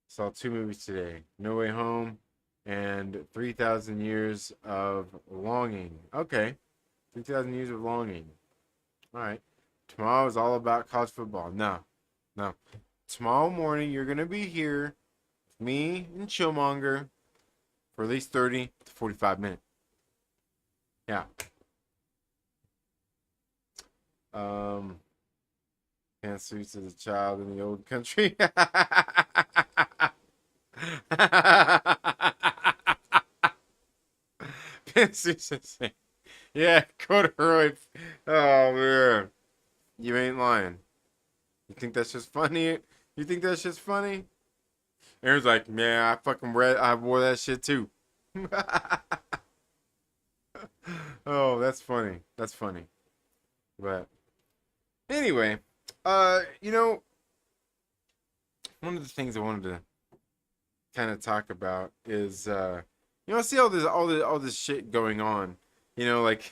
Speaker 1: Saw 2 movies today. No Way Home and 3,000 Years of Longing. Okay. 3,000 Years of Longing. All right. Tomorrow is all about college football. No. No. Tomorrow morning, you're going to be here with me and Chillmonger for at least 30 to 45 minutes. Yeah. Pantsuits as a child in the old country. Pantsuits. Yeah, corduroy. Oh man, you ain't lying. You think that's just funny? You think that's just funny? Aaron's like, yeah, I wore that shit too. Oh, that's funny. That's funny. But anyway, you know, one of the things I wanted to kind of talk about is, you know, I see all this shit going on. You know, like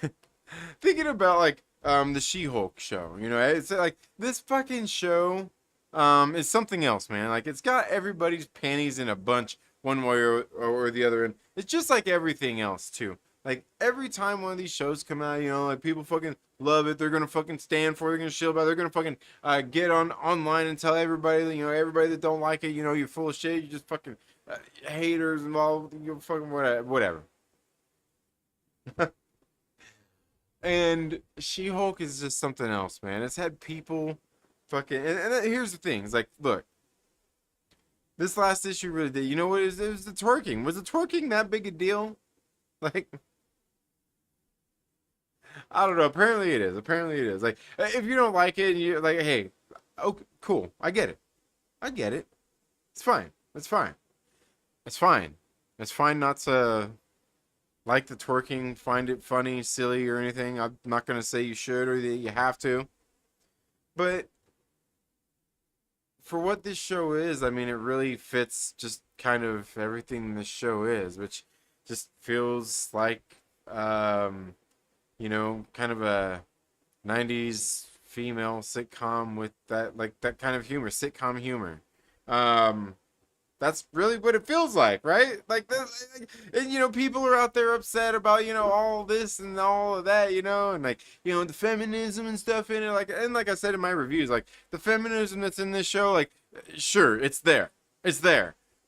Speaker 1: thinking about like the She-Hulk show. You know, it's like this fucking show is something else, man. Like it's got everybody's panties in a bunch one way or the other, and it's just like everything else too. Like every time one of these shows come out, you know, like people fucking love it. They're gonna fucking stand for it. They're gonna shield about it. They're gonna fucking get online and tell everybody, you know, everybody that don't like it, you know, you're full of shit. You just fucking haters involved. You fucking whatever. And She-Hulk is just something else, man. It's had people fucking. And here's the thing: it's like, look, this last issue really did. You know what? It was the twerking. Was the twerking that big a deal? Like, I don't know. Apparently it is. Apparently it is. Like, if you don't like it, and you're like, hey, okay, cool. I get it. I get it. It's fine. It's fine. It's fine. It's fine not to like the twerking, find it funny, silly, or anything. I'm not gonna say you should or that you have to. But for what this show is, I mean, it really fits just kind of everything this show is, which just feels like, you know, kind of a 90s female sitcom with that, like, that kind of humor, sitcom humor. That's really what it feels like, right? Like this, and people are out there upset about all this and all of that, and like the feminism and stuff in it, like I said in my reviews, like the feminism that's in this show, like sure it's there,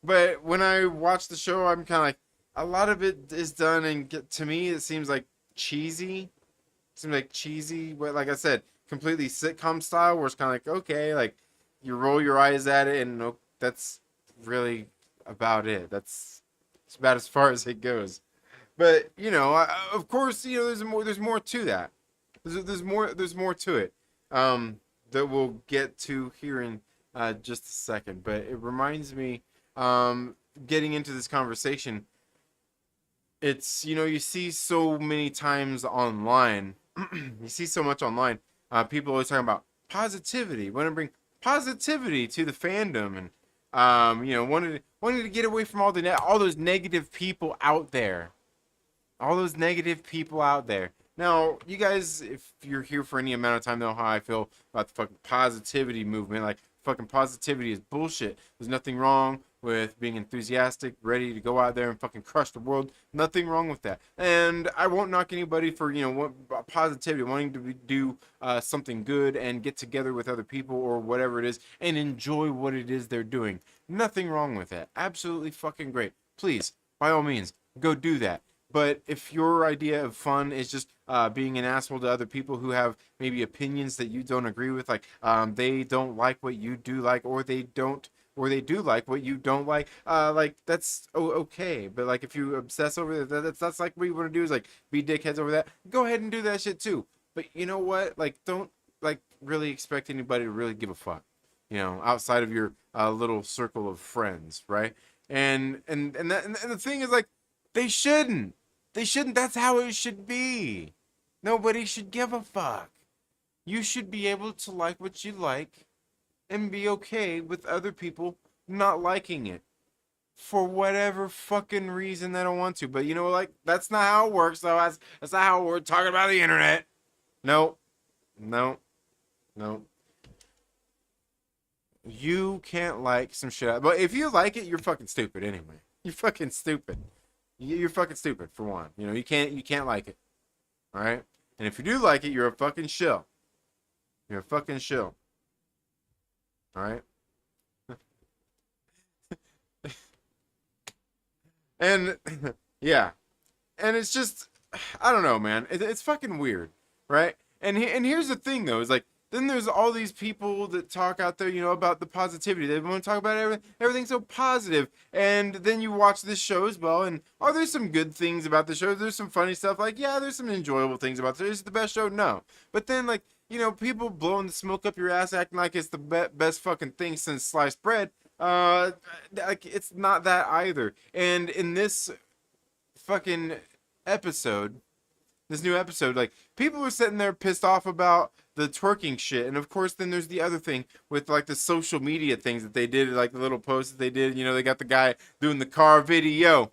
Speaker 1: but when I watch the show, I'm kind of like a lot of it is done, and to me it seems like cheesy. Seems like cheesy, but like I said, completely sitcom style, where it's kind of like okay, like you roll your eyes at it, and that's really about it. It's about as far as it goes. But of course, there's more to that. There's more to it. That we'll get to here in just a second. But it reminds me, getting into this conversation, it's you see so many times online, you see so much online. People always talking about positivity, want to bring positivity to the fandom, and wanted to get away from all those negative people out there. All those negative people out there. Now, you guys, if you're here for any amount of time, know how I feel about the fucking positivity movement. Like, fucking positivity is bullshit. There's nothing wrong with being enthusiastic, ready to go out there and fucking crush the world. Nothing wrong with that. And I won't knock anybody for, positivity, wanting to do something good and get together with other people or whatever it is and enjoy what it is they're doing. Nothing wrong with that. Absolutely fucking great. Please, by all means, go do that. But if your idea of fun is just being an asshole to other people who have maybe opinions that you don't agree with, like they don't like what you do like, or they do like what you don't like that's okay. But like if you obsess over that's like what you want to do is like be dickheads over that. Go ahead and do that shit too. But you know what? Like don't like really expect anybody to really give a fuck. Outside of your little circle of friends, right? And the thing is like they shouldn't. They shouldn't. That's how it should be. Nobody should give a fuck. You should be able to like what you like and be okay with other people not liking it for whatever fucking reason they don't want to. But that's not how it works, though. That's not how we're talking about the internet. No. You can't like some shit. But if you like it, you're fucking stupid anyway. You're fucking stupid. You're fucking stupid, for one. You can't like it. Alright? And if you do like it, you're a fucking shill. You're a fucking shill. Alright? And, yeah. And it's just, I don't know, man. It's fucking weird. Right? And here's the thing, though, is like, then there's all these people that talk out there, about the positivity. They want to talk about everything so positive. And then you watch this show as well. And are there some good things about the show? There's some funny stuff. Like, yeah, there's some enjoyable things about it. Is it the best show? No. But then, like, people blowing the smoke up your ass, acting like it's the best fucking thing since sliced bread. Like, it's not that either. And in this fucking episode, this new episode, like, people are sitting there pissed off about the twerking shit. And of course, then there's the other thing with like the social media things that they did, like the little posts that they did. They got the guy doing the car video.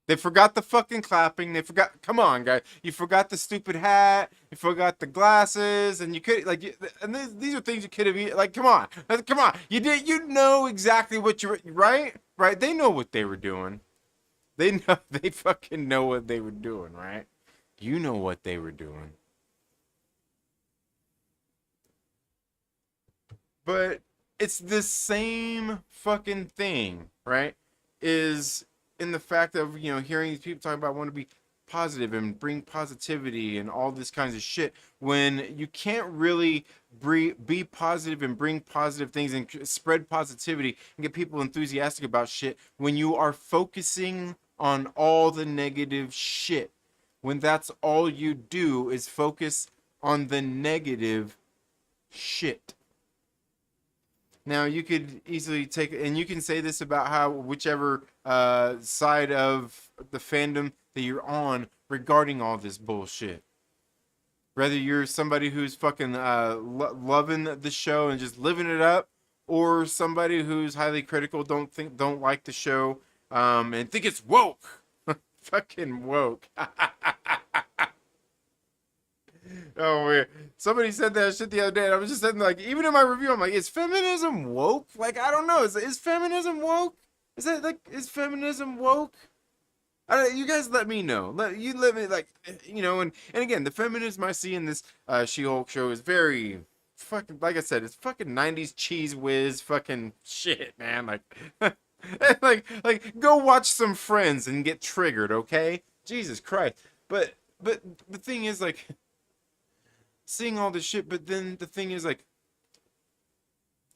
Speaker 1: They forgot the fucking clapping. They forgot. Come on, guys. You forgot the stupid hat. You forgot the glasses. And you could and these are things you could have like. Come on. You did. You know exactly what you're right. They know what they were doing. They fucking know what they were doing, right? You know what they were doing. But it's the same fucking thing, right? Is in the fact of, hearing these people talking about wanting to be positive and bring positivity and all this kinds of shit when you can't really be positive and bring positive things and spread positivity and get people enthusiastic about shit when you are focusing on all the negative shit. When that's all you do is focus on the negative shit. Now, you could easily take, and you can say this about how whichever side of the fandom that you're on regarding all this bullshit. Whether you're somebody who's fucking loving the show and just living it up, or somebody who's highly critical, don't like the show, and think it's woke. Fucking woke. Oh, wait. Somebody said that shit the other day, and I was just saying, like, even in my review, I'm like, is feminism woke? Like, I don't know. Is feminism woke? Is that like, is feminism woke? I don't, you guys let me know. Let me, like, and again, the feminism I see in this She-Hulk show is very fucking, like I said, it's fucking 90s cheese whiz fucking shit, man. Like, like go watch some Friends and get triggered, okay? Jesus Christ. But the thing is, like, seeing all this shit, but then the thing is, like,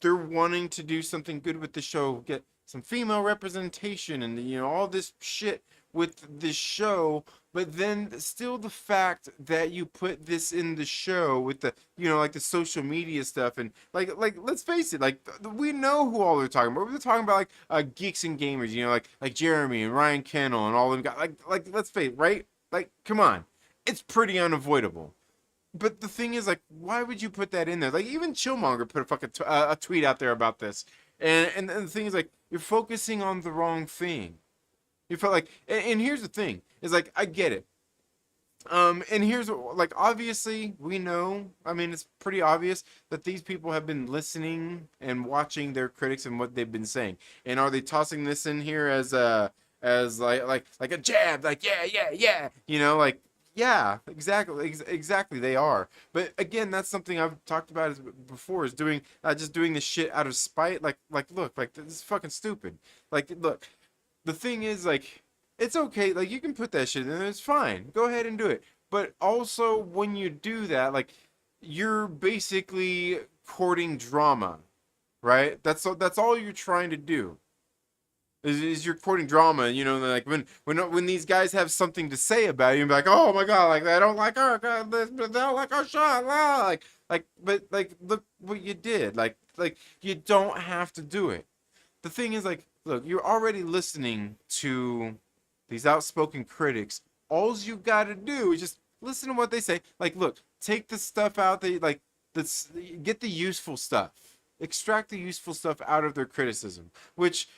Speaker 1: they're wanting to do something good with the show, get some female representation and all this shit with the show, but then still the fact that you put this in the show with the like the social media stuff, and like let's face it, like we know who all they're talking about. We're talking about like geeks and gamers, like Jeremy and Ryan Kennel and all them guys, like let's face it, right? Like, come on, it's pretty unavoidable. But the thing is, like, why would you put that in there? Like, even Chillmonger put a fucking a tweet out there about this, and the thing is, like, you're focusing on the wrong thing. You felt like, and here's the thing, is like, I get it. And here's, like, obviously we know, I mean, it's pretty obvious that these people have been listening and watching their critics and what they've been saying. And are they tossing this in here as like a jab, like, yeah, like, yeah, exactly they are. But again, that's something I've talked about before, is doing just doing this shit out of spite. Like look, like, this is fucking stupid. Like, look, the thing is, like, it's okay, like, you can put that shit in there, it's fine, go ahead and do it. But also, when you do that, like, you're basically courting drama, right? That's all you're trying to do. Is you're courting drama, like when these guys have something to say about you, and be like, oh my god, like, I don't like our god, they don't like our shot, but like, look what you did, like you don't have to do it. The thing is, like, look, you're already listening to these outspoken critics. All you gotta do is just listen to what they say. Like, look, take the stuff out that, like, get the useful stuff, extract the useful stuff out of their criticism, which,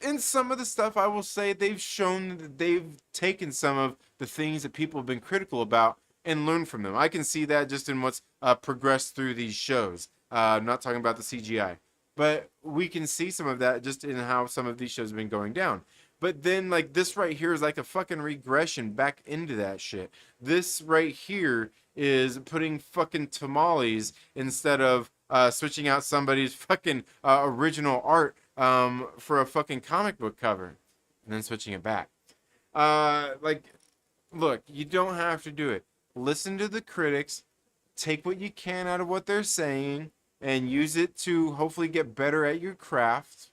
Speaker 1: in some of the stuff, I will say they've shown that they've taken some of the things that people have been critical about and learned from them. I can see that just in what's progressed through these shows. I'm not talking about the CGI, but we can see some of that just in how some of these shows have been going down. But then, like, this right here is like a fucking regression back into that shit. This right here is putting fucking tamales instead of switching out somebody's fucking original art for a fucking comic book cover, and then switching it back. Like, look, you don't have to do it. Listen to the critics, take what you can out of what they're saying, and use it to hopefully get better at your craft.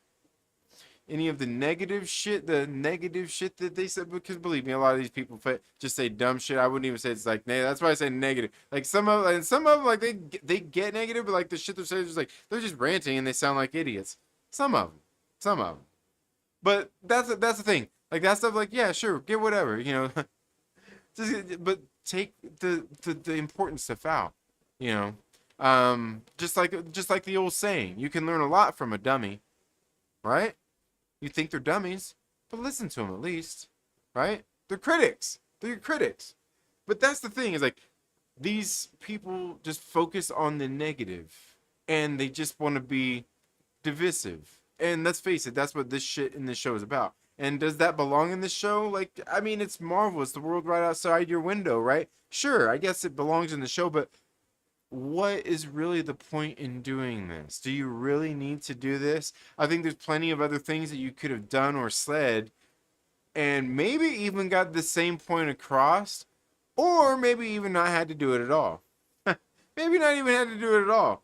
Speaker 1: Any of the negative shit that they said, because believe me, a lot of these people just say dumb shit. I wouldn't even say it's like negative. That's why I say negative. Like, some of them, like, they get negative, but like the shit they're saying is just like, they're just ranting and they sound like idiots. Some of them. But that's the thing. Like, that stuff, like, yeah, sure, get whatever, but take the important stuff out, just like the old saying, you can learn a lot from a dummy, right? You think they're dummies, but listen to them at least, right? They're critics. They're your critics. But that's the thing, is like, these people just focus on the negative, and they just want to be divisive. And let's face it, that's what this shit in this show is about. And does that belong in this show? Like, I mean, it's Marvel. It's the world right outside your window, right? Sure, I guess it belongs in the show, but what is really the point in doing this? Do you really need to do this? I think there's plenty of other things that you could have done or said, and maybe even got the same point across, or maybe even not had to do it at all. Maybe not even had to do it at all.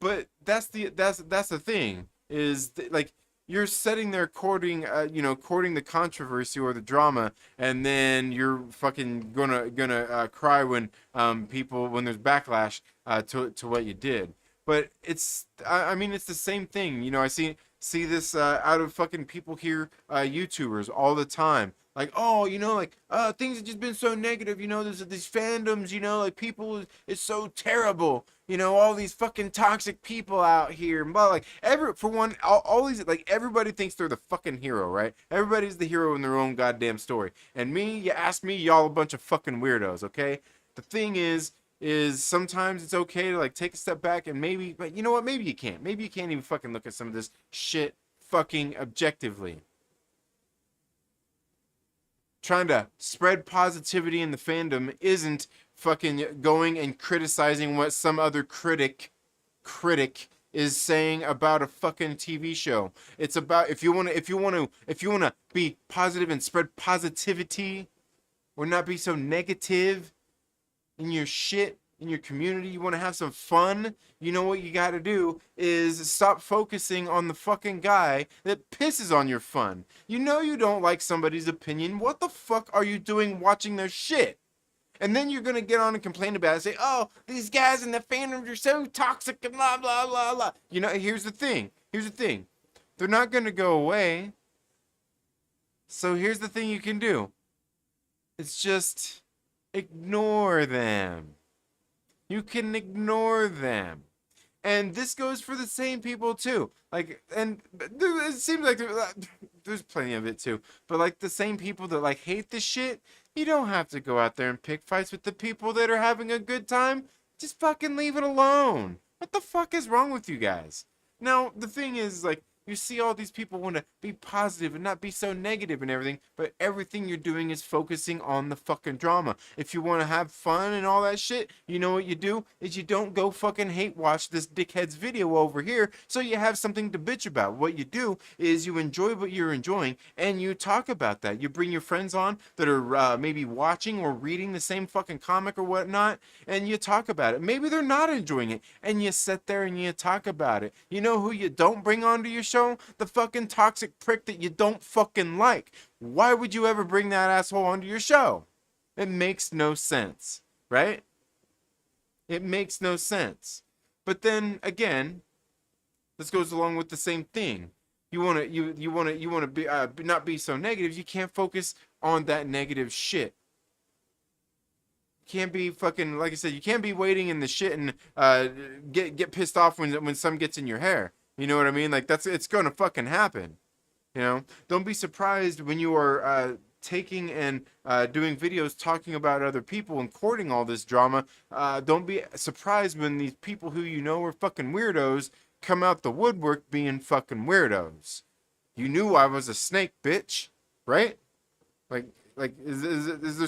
Speaker 1: But that's the thing, is like, you're sitting there courting the controversy or the drama, and then you're fucking gonna cry when when there's backlash to what you did. But I mean, it's the same thing. I see this out of fucking people here, YouTubers all the time. Like, oh, things have just been so negative, there's these fandoms, like, people, it's so terrible, all these fucking toxic people out here, but like, all these, like, everybody thinks they're the fucking hero, right? Everybody's the hero in their own goddamn story. And me, you ask me, y'all a bunch of fucking weirdos, okay? The thing is sometimes it's okay to like take a step back and maybe, but you know what? Maybe you can't. Maybe you can't even fucking look at some of this shit fucking objectively. Trying to spread positivity in the fandom isn't fucking going and criticizing what some other critic is saying about a fucking TV show. It's about if you want to be positive and spread positivity or not be so negative in your shit, in your community, you want to have some fun, you know what you got to do is stop focusing on the fucking guy that pisses on your fun. You know you don't like somebody's opinion. What the fuck are you doing watching their shit? And then you're going to get on and complain about it and say, oh, these guys in the fandom are so toxic and blah, blah, blah, blah. You know, here's the thing. They're not going to go away. So here's the thing you can do. It's just ignore them. You can ignore them. And this goes for the same people too. Like, and it seems like there's plenty of it too. But like the same people that like hate this shit, you don't have to go out there and pick fights with the people that are having a good time. Just fucking leave it alone. What the fuck is wrong with you guys? Now, the thing is, like, you see all these people want to be positive and not be so negative and everything, but everything you're doing is focusing on the fucking drama. If you want to have fun and all that shit, you know what you do? Is you don't go fucking hate watch this dickhead's video over here so you have something to bitch about. What you do is you enjoy what you're enjoying and you talk about that. You bring your friends on that are maybe watching or reading the same fucking comic or whatnot, and you talk about it. Maybe they're not enjoying it, and you sit there and you talk about it. You know who you don't bring onto your show? The fucking toxic prick that you don't fucking like. Why would you ever bring that asshole onto your show? It makes no sense, right? It makes no sense. But then again, this goes along with the same thing. You want to be not be so negative. You can't focus on that negative shit. Can't be fucking, like I said, you can't be waiting in the shit and get pissed off when some gets in your hair. You know what I mean? Like, it's gonna fucking happen. You know? Don't be surprised when you are taking and doing videos talking about other people and courting all this drama. Don't be surprised when these people who you know are fucking weirdos come out the woodwork being fucking weirdos. You knew I was a snake, bitch. Right? Like is there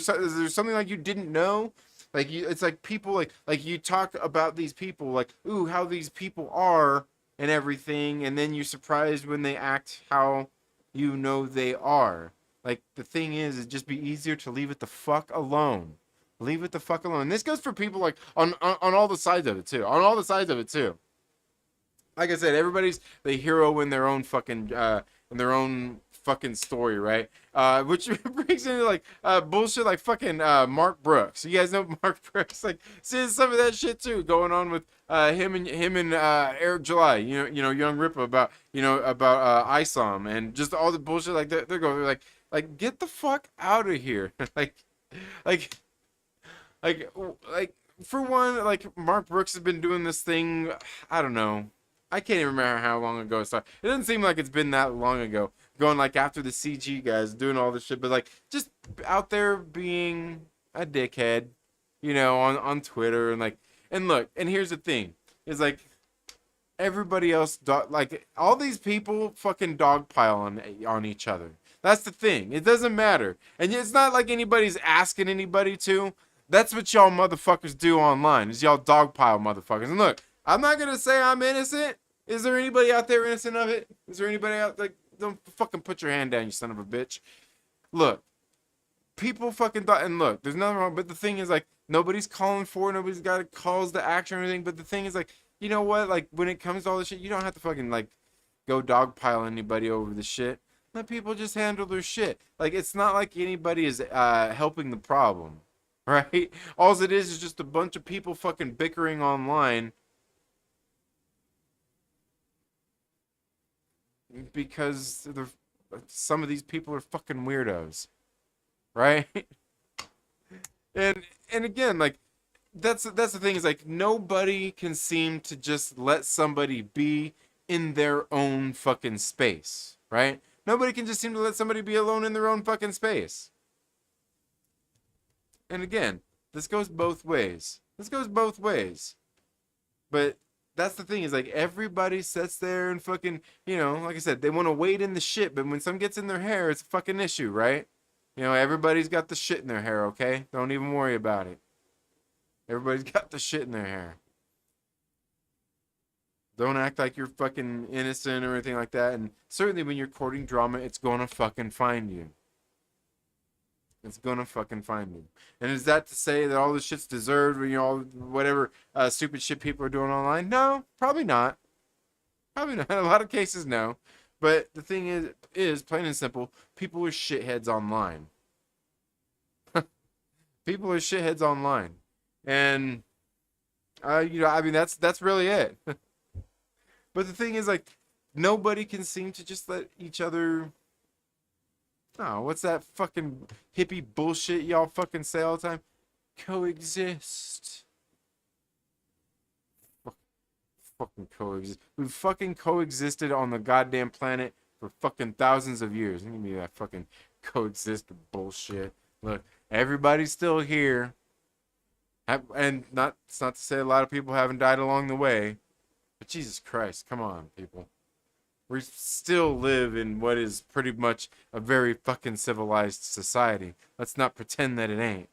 Speaker 1: something like you didn't know? Like, it's like people, like you talk about these people, like, ooh, how these people are, and everything, and then you're surprised when they act how you know they are. Like, the thing is, it'd just be easier to leave it the fuck alone. Leave it the fuck alone. And this goes for people, like, on all the sides of it, too. On all the sides of it, too. Like I said, everybody's the hero in their own fucking, story, right? Which brings into like bullshit like fucking Mark Brooks. You guys know Mark Brooks? Like, see some of that shit too going on with him and Eric July. You know, Young Ripper about ISOM and just all the bullshit like that. They're going like get the fuck out of here. like for one, like Mark Brooks has been doing this thing. I don't know. I can't even remember how long ago it started. It doesn't seem like it's been that long ago. Going like after the CG guys doing all this shit, but like just out there being a dickhead, you know, on Twitter and look, and here's the thing, is like everybody else like all these people fucking dogpile on each other. That's the thing. It doesn't matter, and it's not like anybody's asking anybody to. That's what y'all motherfuckers do online. Is y'all dogpile motherfuckers. And look, I'm not gonna say I'm innocent. Is there anybody out there innocent of it? Is there anybody out like? Don't fucking put your hand down, you son of a bitch. Look, people fucking thought, and look, there's nothing wrong. But the thing is, like, nobody's calling for it. Nobody's got calls to action or anything. But the thing is, like, you know what? Like, when it comes to all this shit, you don't have to fucking like go dogpile anybody over the shit. Let people just handle their shit. Like, it's not like anybody is helping the problem, right? All it is just a bunch of people fucking bickering online. Because some of these people are fucking weirdos, right? and again, like that's the thing, is like nobody can seem to just let somebody be in their own fucking space, right? Nobody can just seem to let somebody be alone in their own fucking space. And again, This goes both ways. This goes both ways. But that's the thing is like everybody sits there and fucking, like I said, they want to wade in the shit, but when some gets in their hair, it's a fucking issue, right? Everybody's got the shit in their hair, okay? Don't even worry about it. Everybody's got the shit in their hair. Don't act like you're fucking innocent or anything like that. And certainly when you're courting drama, it's gonna fucking find you. It's gonna fucking find you. And is that to say that all this shit's deserved when all whatever stupid shit people are doing online? No, probably not. Probably not. In a lot of cases, no. But the thing is plain and simple, people are shitheads online. People are shitheads online. And that's really it. But the thing is, like, nobody can seem to just let each other. Oh, what's that fucking hippie bullshit y'all fucking say all the time? Coexist. Fucking coexist. We've fucking coexisted on the goddamn planet for fucking thousands of years. Give me that fucking coexist bullshit. Look, everybody's still here. And it's not to say a lot of people haven't died along the way. But Jesus Christ, come on, people. We still live in what is pretty much a very fucking civilized society. Let's not pretend that it ain't.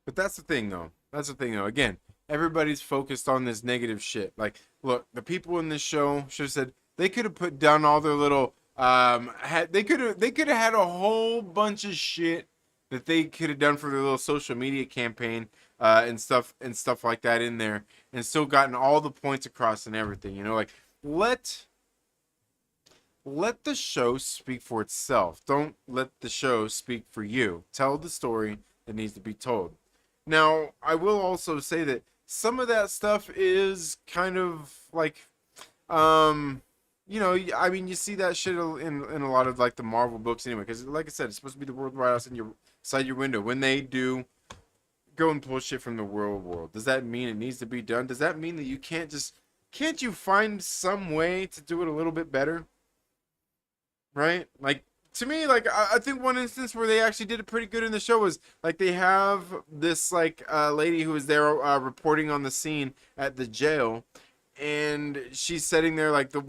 Speaker 1: But that's the thing, though. Again, everybody's focused on this negative shit. Like, look, the people in this show should have said they could have put down all their little they could have had a whole bunch of shit that they could have done for their little social media campaign and stuff like that in there, and still gotten all the points across and everything. Like let the show speak for itself. Don't let the show speak for you. Tell the story that needs to be told. Now, I will also say that some of that stuff is kind of like, you see that shit in a lot of like the Marvel books anyway. Because like I said, it's supposed to be the world right outside your window. When they do go and pull shit from the world, does that mean it needs to be done? Does that mean that you can't you find some way to do it a little bit better? Right? Like, to me, like, I think one instance where they actually did it pretty good in the show was like they have this like lady who was there reporting on the scene at the jail, and she's sitting there like the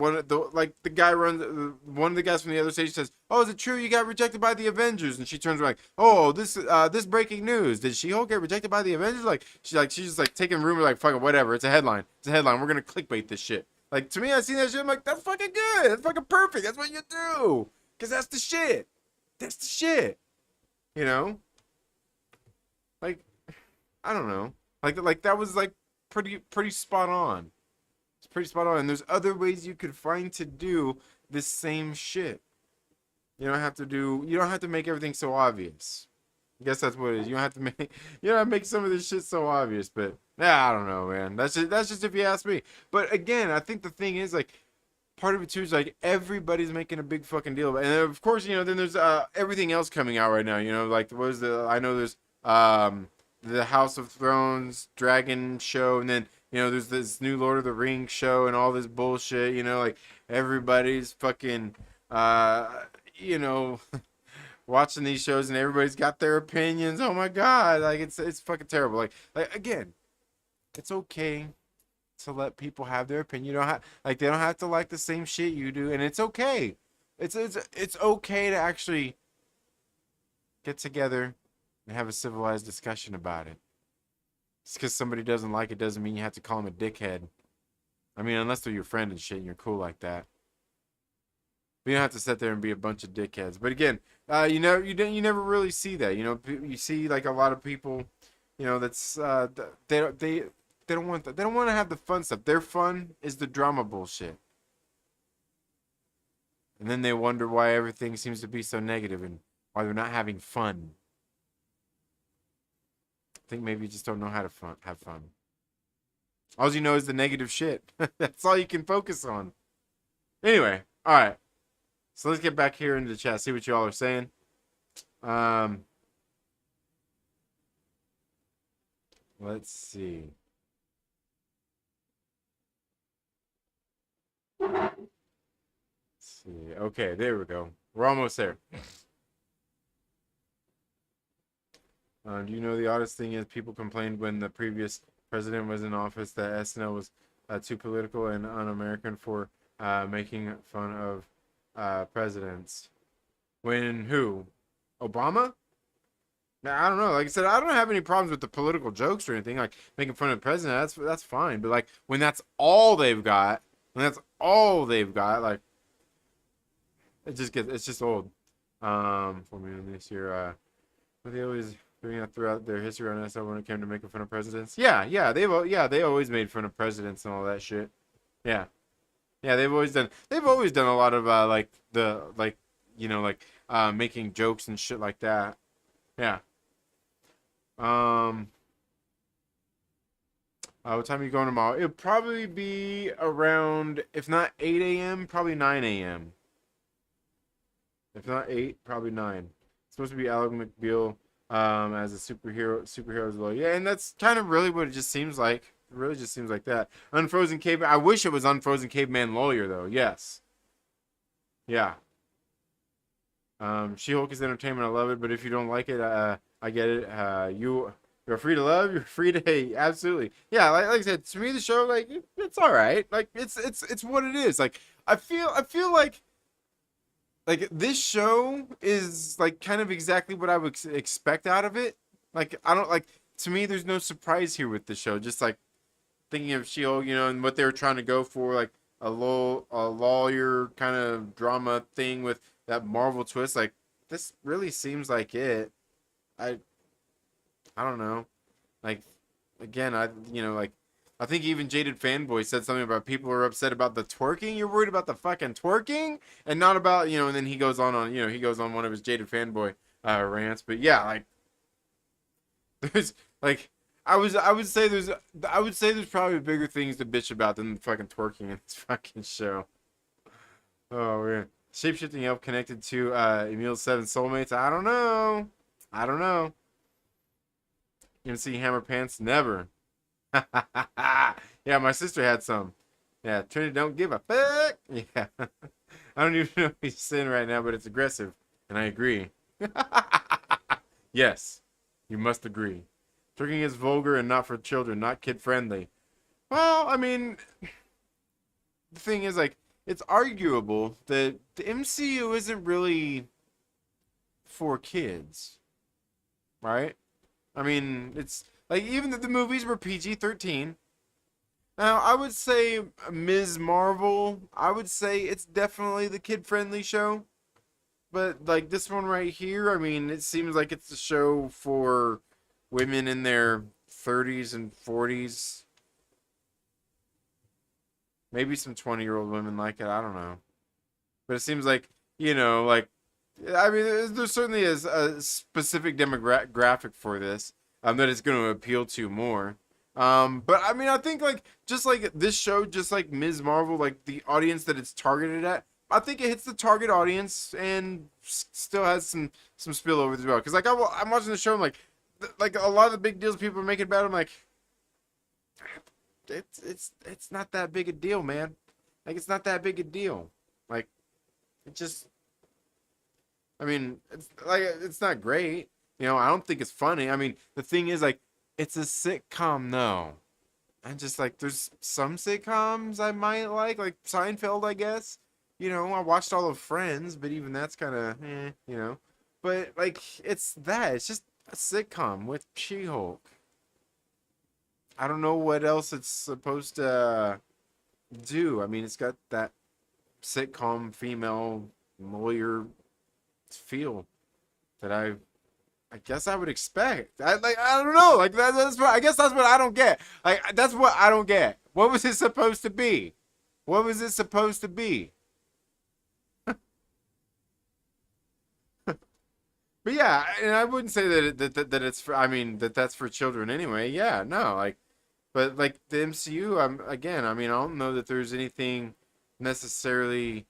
Speaker 1: guy runs one of the guys from the other stage says, "Oh, is it true you got rejected by the Avengers?" And she turns around like, "Oh, this breaking news. Did She-Hulk get rejected by the Avengers?" Like she's just like taking rumors like fucking whatever. It's a headline. We're gonna clickbait this shit. Like, to me, I seen that shit. I'm like, that's fucking good. That's fucking perfect. That's what you do. Because that's the shit. That's the shit. You know? Like, I don't know. Like that was like pretty spot on. It's pretty spot on. And there's other ways you could find to do this same shit. You don't have to make everything so obvious. I guess that's what it is. You don't have to make some of this shit so obvious, but I don't know, man. That's just if you ask me. But again, I think the thing is like part of it too is like everybody's making a big fucking deal about it. And of course, then there's everything else coming out right now. Like I know there's the House of Thrones Dragon show, and then there's this new Lord of the Rings show and all this bullshit. Like everybody's fucking watching these shows and everybody's got their opinions. Oh my god, like it's fucking terrible. Like again, it's okay to let people have their opinion. They don't have to like the same shit you do, and it's okay. It's okay to actually get together and have a civilized discussion about it. Just because somebody doesn't like it doesn't mean you have to call them a dickhead. I mean, unless they're your friend and shit and you're cool like that. But you don't have to sit there and be a bunch of dickheads. But again, you never really see that. You see like a lot of people, that's they don't want that. They don't want to have the fun stuff. Their fun is the drama bullshit. And then they wonder why everything seems to be so negative and why they're not having fun. I think maybe you just don't know how to have fun. All you know is the negative shit. That's all you can focus on. Anyway, all right. So let's get back here into the chat, see what y'all are saying. Let's see. Let's see. Okay, there we go. We're almost there. Do you know the oddest thing is people complained when the previous president was in office that SNL was too political and un-American for making fun of presidents. When who? Obama? I don't know. Like I said, I don't have any problems with the political jokes or anything. Like making fun of the president, that's fine. But like when that's all they've got, like it's just old. For me this year, but they always doing that throughout their history on SL when it came to making fun of presidents. They always made fun of presidents and all that shit. Yeah, yeah, they've always done a lot of making jokes and shit like that. Yeah. Um, what time are you going tomorrow? It'll probably be around, if not 8 a.m., probably 9 a.m. If not 8, probably 9. It's supposed to be Alec McBeal as a superhero as well. Yeah, and that's kind of really what it just seems like. It really just seems like that. Unfrozen Caveman. I wish it was Unfrozen Caveman Lawyer, though. Yes. Yeah. She-Hulk is entertainment. I love it, but if you don't like it, I get it. You're free to love. You're free to hate. Absolutely. Yeah. Like I said, to me, the show it's all right. Like it's what it is. Like I feel like this show is like kind of exactly what I would expect out of it. Like I don't like to me, there's no surprise here with the show. Just like thinking of She-Hulk, and what they were trying to go for, like a lawyer kind of drama thing with that Marvel twist. Like this really seems like it. I don't know. Like again, I think even Jaded Fanboy said something about people are upset about the twerking. You're worried about the fucking twerking and not about, and then he goes on he goes on one of his Jaded Fanboy rants. But yeah, like there's like I would say there's probably bigger things to bitch about than the fucking twerking in this fucking show. Oh man. Shapeshifting elf connected to Emil's 7 soulmates. I don't know. MC Hammer Pants? Never. Yeah, my sister had some. Yeah, Trinity don't give a fuck. Yeah. I don't even know what he's saying right now, but it's aggressive. And I agree. Yes. You must agree. Twerking is vulgar and not for children, not kid friendly. Well, I mean, the thing is, like, it's arguable that the MCU isn't really for kids. Right? I mean, it's like even the movies were PG-13. Now, I would say Ms. Marvel, I would say it's definitely the kid-friendly show. But like this one right here, I mean, it seems like it's a show for women in their 30s and 40s. Maybe some 20-year-old women like it, I don't know. But it seems like, like I mean, there certainly is a specific demographic for this that it's going to appeal to more. But I mean, I think like just like this show, just like Ms. Marvel, like the audience that it's targeted at, I think it hits the target audience and still has some spillover as well. Because like I'm watching the show, I'm like a lot of the big deals people are making about it, I'm like, it's not that big a deal, man. Like it's not that big a deal. Like it just. I mean, it's not great. I don't think it's funny. I mean, the thing is, like, it's a sitcom, though. And just, like, there's some sitcoms I might like Seinfeld, I guess. I watched all of Friends, but even that's kind of, But, like, it's just a sitcom with She-Hulk. I don't know what else it's supposed to do. I mean, it's got that sitcom female lawyer feel that I guess I would expect. I don't know. Like that's what I guess that's what I don't get. Like that's what I don't get. What was it supposed to be? What was it supposed to be? But yeah, and I wouldn't say that it's for. I mean that's for children anyway. Yeah, no, like, but like the MCU. I mean, I don't know that there's anything necessarily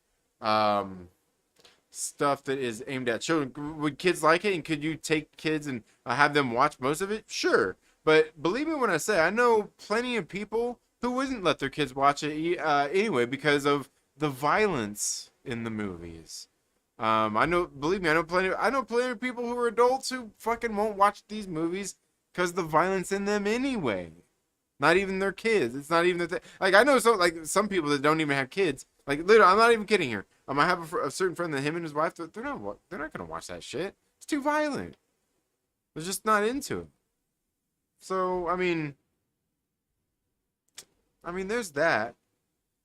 Speaker 1: stuff that is aimed at children. Would kids like it, and could you take kids and have them watch most of it? Sure, but believe me when I say I know plenty of people who wouldn't let their kids watch it anyway because of the violence in the movies. I know, believe me, I know plenty of people who are adults who fucking won't watch these movies because the violence in them anyway. Not even their kids. It's not even like I know some people that don't even have kids. Like literally, I'm not even kidding here. I have a certain friend that him and his wife they're not gonna watch that shit. It's too violent. They're just not into it. So I mean, there's that.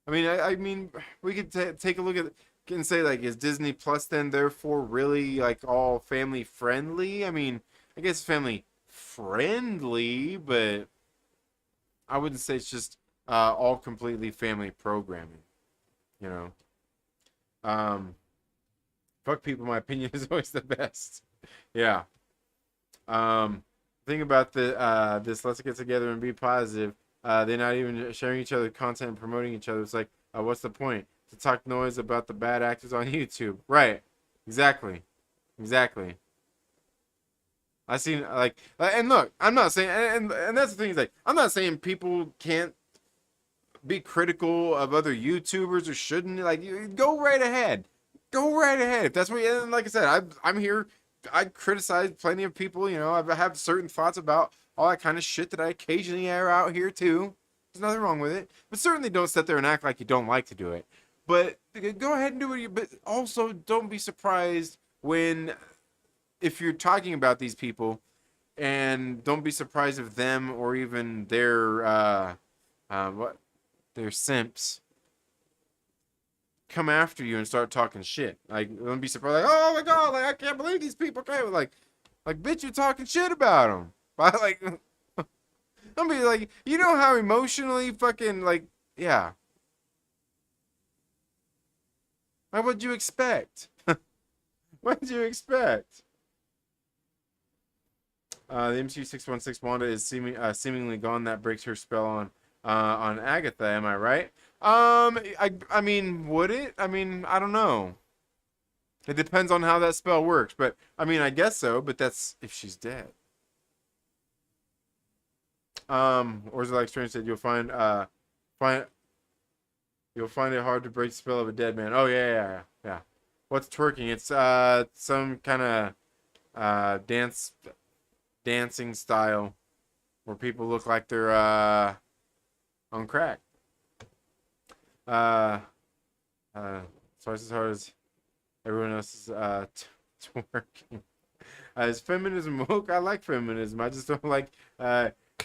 Speaker 1: I mean, we could take a look at and say like, is Disney Plus then therefore really like all family friendly? I mean, I guess family friendly, but I wouldn't say it's just all completely family programming. You know, fuck people. My opinion is always the best. Yeah. Think about this. Let's get together and be positive. They're not even sharing each other content and promoting each other. It's like, what's the point? To talk noise about the bad actors on YouTube. Right. Exactly. Exactly. I seen and look, I'm not saying and that's the thing is like I'm not saying people can't be critical of other YouTubers or shouldn't like go right ahead. Go right ahead. If that's what and like I said, I'm here I criticize plenty of people, you know, I have certain thoughts about all that kind of shit that I occasionally air out here too. There's nothing wrong with it. But certainly don't sit there and act like you don't like to do it. But go ahead and do it. But also don't be surprised when, if you're talking about these people, and don't be surprised if them or even their their simps come after you and start talking shit. Like don't be surprised. Like oh my god, like I can't believe these people came. Like bitch, you're talking shit about them. But like, don't be like, you know how emotionally fucking like yeah. Like, what'd you expect? What did you expect? The MCU 616 Wanda is seemingly gone. That breaks her spell on Agatha. Am I right? I mean, would it? I mean, I don't know. It depends on how that spell works, but I mean, I guess so. But that's if she's dead. Or is it like Strange said? You'll find it hard to break the spell of a dead man. Oh yeah. What's twerking? It's some kind of dancing style where people look like they're on crack. Twice as hard as everyone else is twerking. Is feminism woke? I like feminism. I just don't like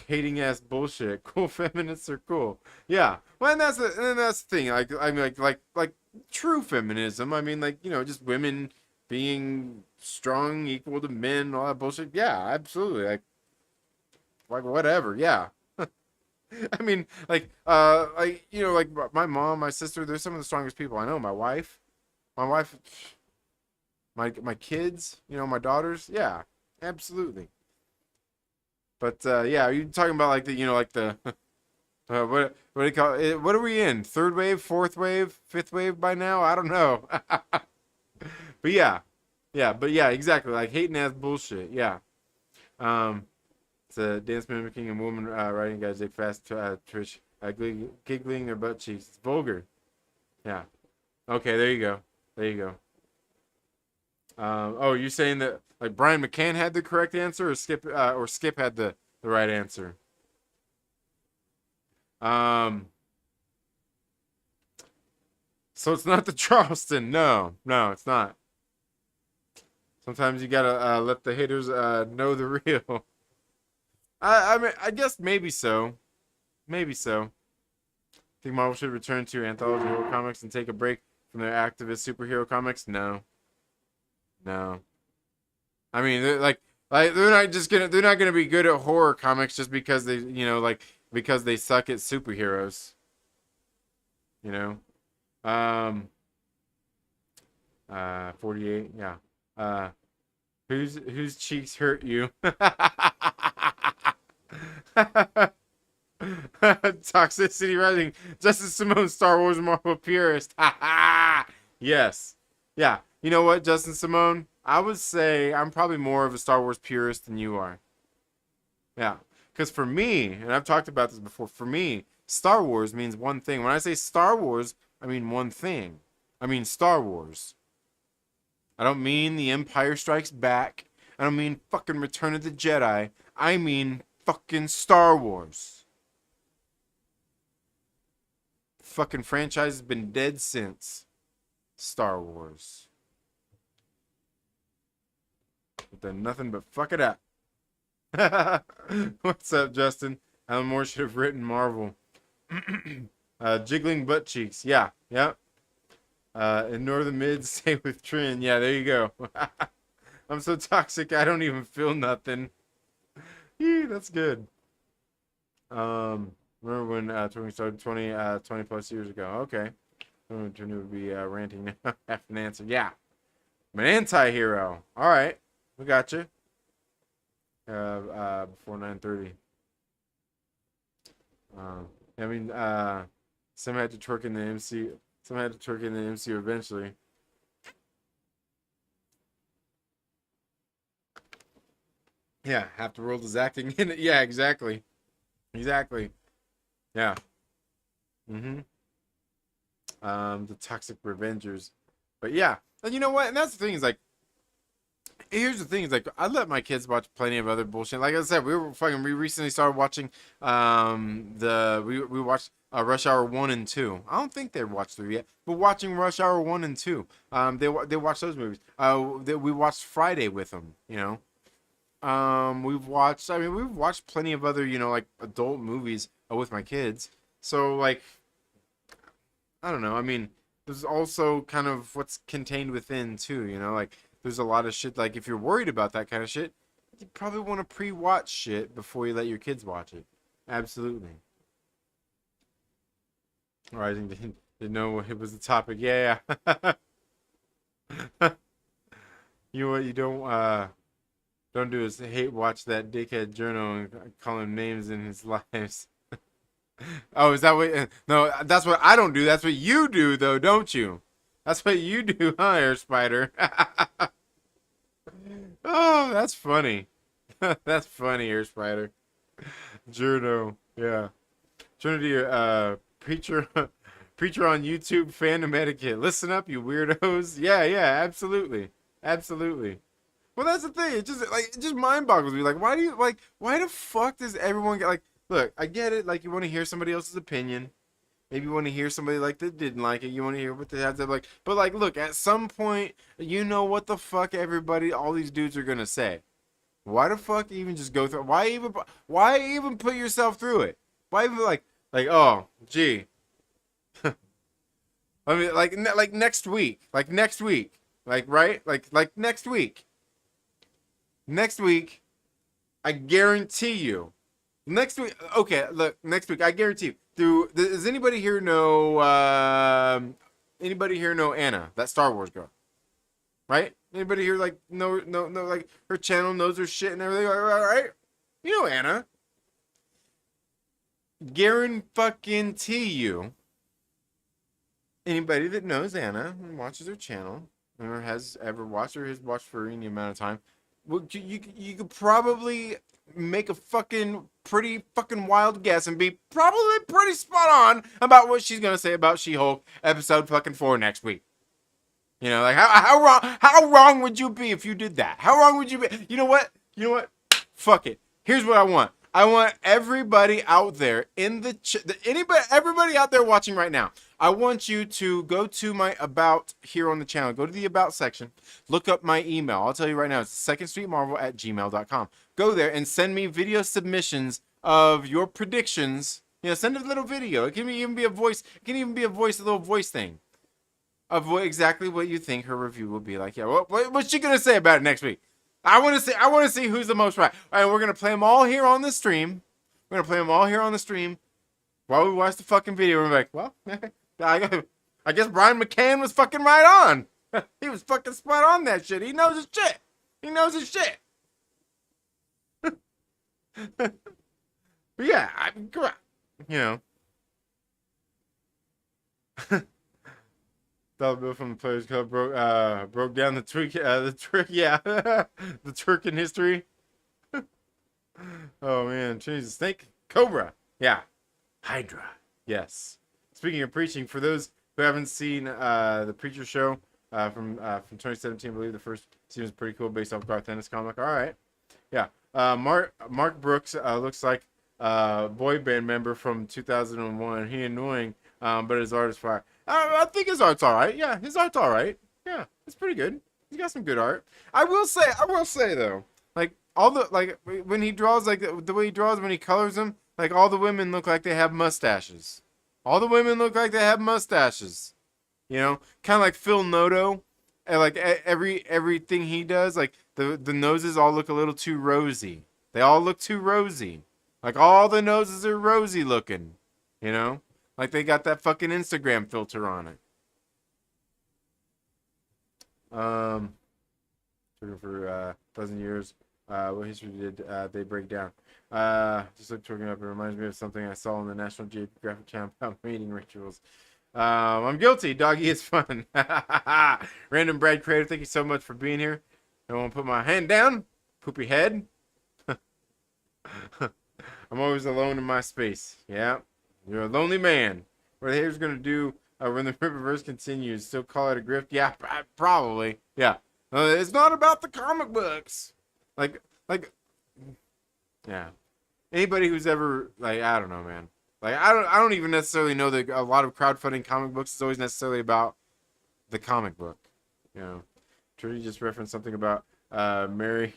Speaker 1: hating ass bullshit. Cool feminists are cool. Yeah. Well, and that's the thing. Like I mean, like true feminism. I mean, like you know, just women being strong, equal to men, all that bullshit. Yeah, absolutely. Like whatever. Yeah. I mean, like you know, like my mom, my sister. They're some of the strongest people I know. My wife, my kids. You know, my daughters. Yeah, absolutely. But yeah, are you talking about like the you know like the what do you call it? What are we in? Third wave, fourth wave, fifth wave by now? I don't know. But yeah, exactly. Like hating ass bullshit. Yeah. It's a dance mimicking and woman riding guys like fast twitch, giggling their butt cheeks. It's vulgar. Yeah. Okay, there you go. There you go. Oh, you're saying that like Brian McCann had the correct answer, or Skip had the right answer? So it's not the Charleston. No, it's not. Sometimes you gotta let the haters know the real. I mean, I guess maybe so. Maybe so. I think Marvel should return to anthology horror comics and take a break from their activist superhero comics. No. I mean, they're not gonna be good at horror comics just because they, you know, like because they suck at superheroes. You know. 48. Yeah. Whose cheeks hurt you? Toxicity Rising. Justice Simone, Star Wars Marvel purist. Yes. Yeah. You know what, Justin Simone? I would say I'm probably more of a Star Wars purist than you are. Yeah. Because for me, and I've talked about this before, for me, Star Wars means one thing. When I say Star Wars, I mean one thing. I mean Star Wars. I don't mean The Empire Strikes Back. I don't mean fucking Return of the Jedi. I mean fucking Star Wars. Fucking franchise has been dead since Star Wars. We've done nothing but fuck it up. What's up, Justin? Alan Moore should have written Marvel. Jiggling butt cheeks. Yeah. Ignore the mids, stay with Trin. Yeah, there you go. I'm so toxic, I don't even feel nothing. That's good. Remember when we started 20 plus years ago? Okay. Trin would be ranting now. Have an answer. Yeah. I'm an anti-hero. All right. We got you. Before 9:30. I mean, some had to twerk in the MC. Some had to twerk in the MCU eventually. Yeah, half the world is acting in it. Yeah, exactly. Yeah. The toxic revengers. But yeah, and you know what? And that's the thing is like, here's the thing is like, I let my kids watch plenty of other bullshit. Like I said, we recently started watching we watched Rush Hour 1 and 2. I don't think they've watched 3 yet, but watching Rush Hour 1 and 2. They watched those movies. We watched Friday with them, you know. We've watched plenty of other, you know, like adult movies with my kids. So like, I don't know. I mean, there's also kind of what's contained within too, you know, like there's a lot of shit. Like if you're worried about that kind of shit, you probably want to pre-watch shit before you let your kids watch it. Absolutely. Rising didn't know it was the topic. Yeah. You know what you don't do is hate watch that dickhead journal and call him names in his lives. Oh, is that what? No, that's what I don't do. That's what you do, though, don't you? That's what you do, huh, Air Spider? Oh, that's funny. That's funny, Air Spider. Journo, yeah. Trinity, preacher, preacher on YouTube, fandom etiquette. Listen up, you weirdos. Yeah, absolutely. Well, that's the thing. It just mind boggles me. Like, why the fuck does everyone get like? Look, I get it. Like, you want to hear somebody else's opinion. Maybe you want to hear somebody like that didn't like it. You want to hear what they had to like. But like, look, at some point, you know what the fuck all these dudes are gonna say. Why the fuck even just go through? Why even put yourself through it? Why even oh, gee. I mean, like next week, right? Like next week. Next week, I guarantee you. Next week, okay. Look, next week, I guarantee you. Does anybody here know? Anybody here know Anna, that Star Wars girl? Right? Anybody here like know like her channel, knows her shit and everything? All right? You know Anna. Guarantee you. Anybody that knows Anna and watches her channel or has ever watched or has watched for any amount of time, well, you could probably make a fucking pretty fucking wild guess and be probably pretty spot on about what she's gonna say about She-Hulk episode fucking 4 next week. You know, like how wrong would you be if you did that? How wrong would you be? You know what? Fuck it. Here's what I want. I want everybody out there in everybody out there watching right now. I want you to go to my About here on the channel. Go to the About section. Look up my email. I'll tell you right now. It's secondstreetmarvel@gmail.com. Go there and send me video submissions of your predictions. You know, send a little video. It can even be a voice. It can even be a little voice thing of exactly what you think her review will be like. Yeah, what's she gonna say about it next week? I want to see who's the most right. All right, we're gonna play them all here on the stream. While we watch the fucking video. We're like, well, I guess Brian Mccann was fucking right on. He was fucking spot on that shit. He knows his shit. But yeah, come on. You know. Dollar bill from the Players Club broke down the trick, yeah, the trick in history. Oh man, change the snake, cobra, yeah, Hydra, yes. Speaking of preaching, for those who haven't seen the Preacher Show from 2017, I believe the first season was pretty cool, based off Garth Ennis comic. All right, yeah. Mark Brooks looks like a boy band member from 2001. He annoying, but his art is fire. I think his art's all right. Yeah, his art's all right. Yeah, it's pretty good. He's got some good art. I will say though, like all the like when he draws, like the way he draws when he colors them, like all the women look like they have mustaches. All the women look like they have mustaches. You know, kind of like Phil Noto, and like everything he does, like the noses all look a little too rosy. They all look too rosy. Like all the noses are rosy looking. You know, like they got that fucking Instagram filter on it. Took for 1,000 years. What history did they break down? Just like talking up, it reminds me of something I saw on the National Geographic Channel about mating rituals. I'm guilty. Doggy is fun. Random Brad Creator, thank you so much for being here. I want to put my hand down. Poopy head. I'm always alone in my space. Yeah. You're a lonely man. What the haters gonna do when the Riververse continues? Still call it a grift? Yeah, probably. Yeah. It's not about the comic books. Like, yeah. Anybody who's ever, like, I don't know, man. Like, I don't even necessarily know that a lot of crowdfunding comic books is always necessarily about the comic book. You know, Trudy just referenced something about Mary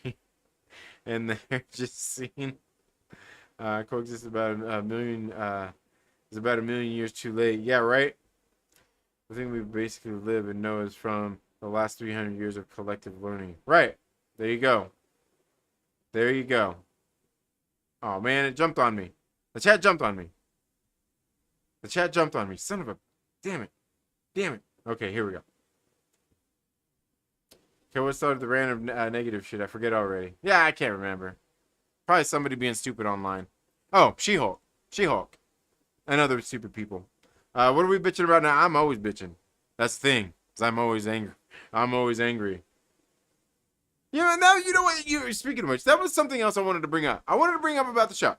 Speaker 1: and the just scene. Coexist about a million. Is about a million years too late. Yeah, right. The thing we basically live and know is from the last 300 years of collective learning. Right. There you go. There you go. Oh man, it jumped on me. The chat jumped on me. The chat jumped on me. Son of a... Damn it. Damn it. Okay, here we go. Okay, what started the random negative shit? I forget already. Yeah, I can't remember. Probably somebody being stupid online. Oh, She-Hulk. She-Hulk. And other stupid people. What are we bitching about now? I'm always bitching. That's the thing. Because I'm always angry. I'm always angry. You know, now you know what? Speaking of which, that was something else I wanted to bring up. I wanted to bring up about the show.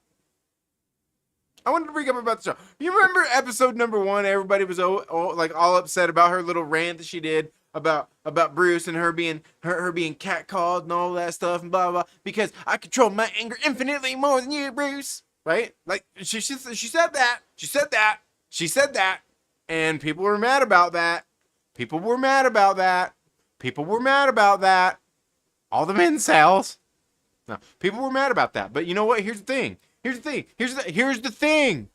Speaker 1: You remember episode number 1? Everybody was all upset about her little rant that she did about Bruce and her being catcalled and all that stuff and blah blah blah, because I control my anger infinitely more than you, Bruce. Right? Like she said that. She said that. And people were mad about that. All the incels. No, people were mad about that. But you know what? Here's the thing. Here's the thing.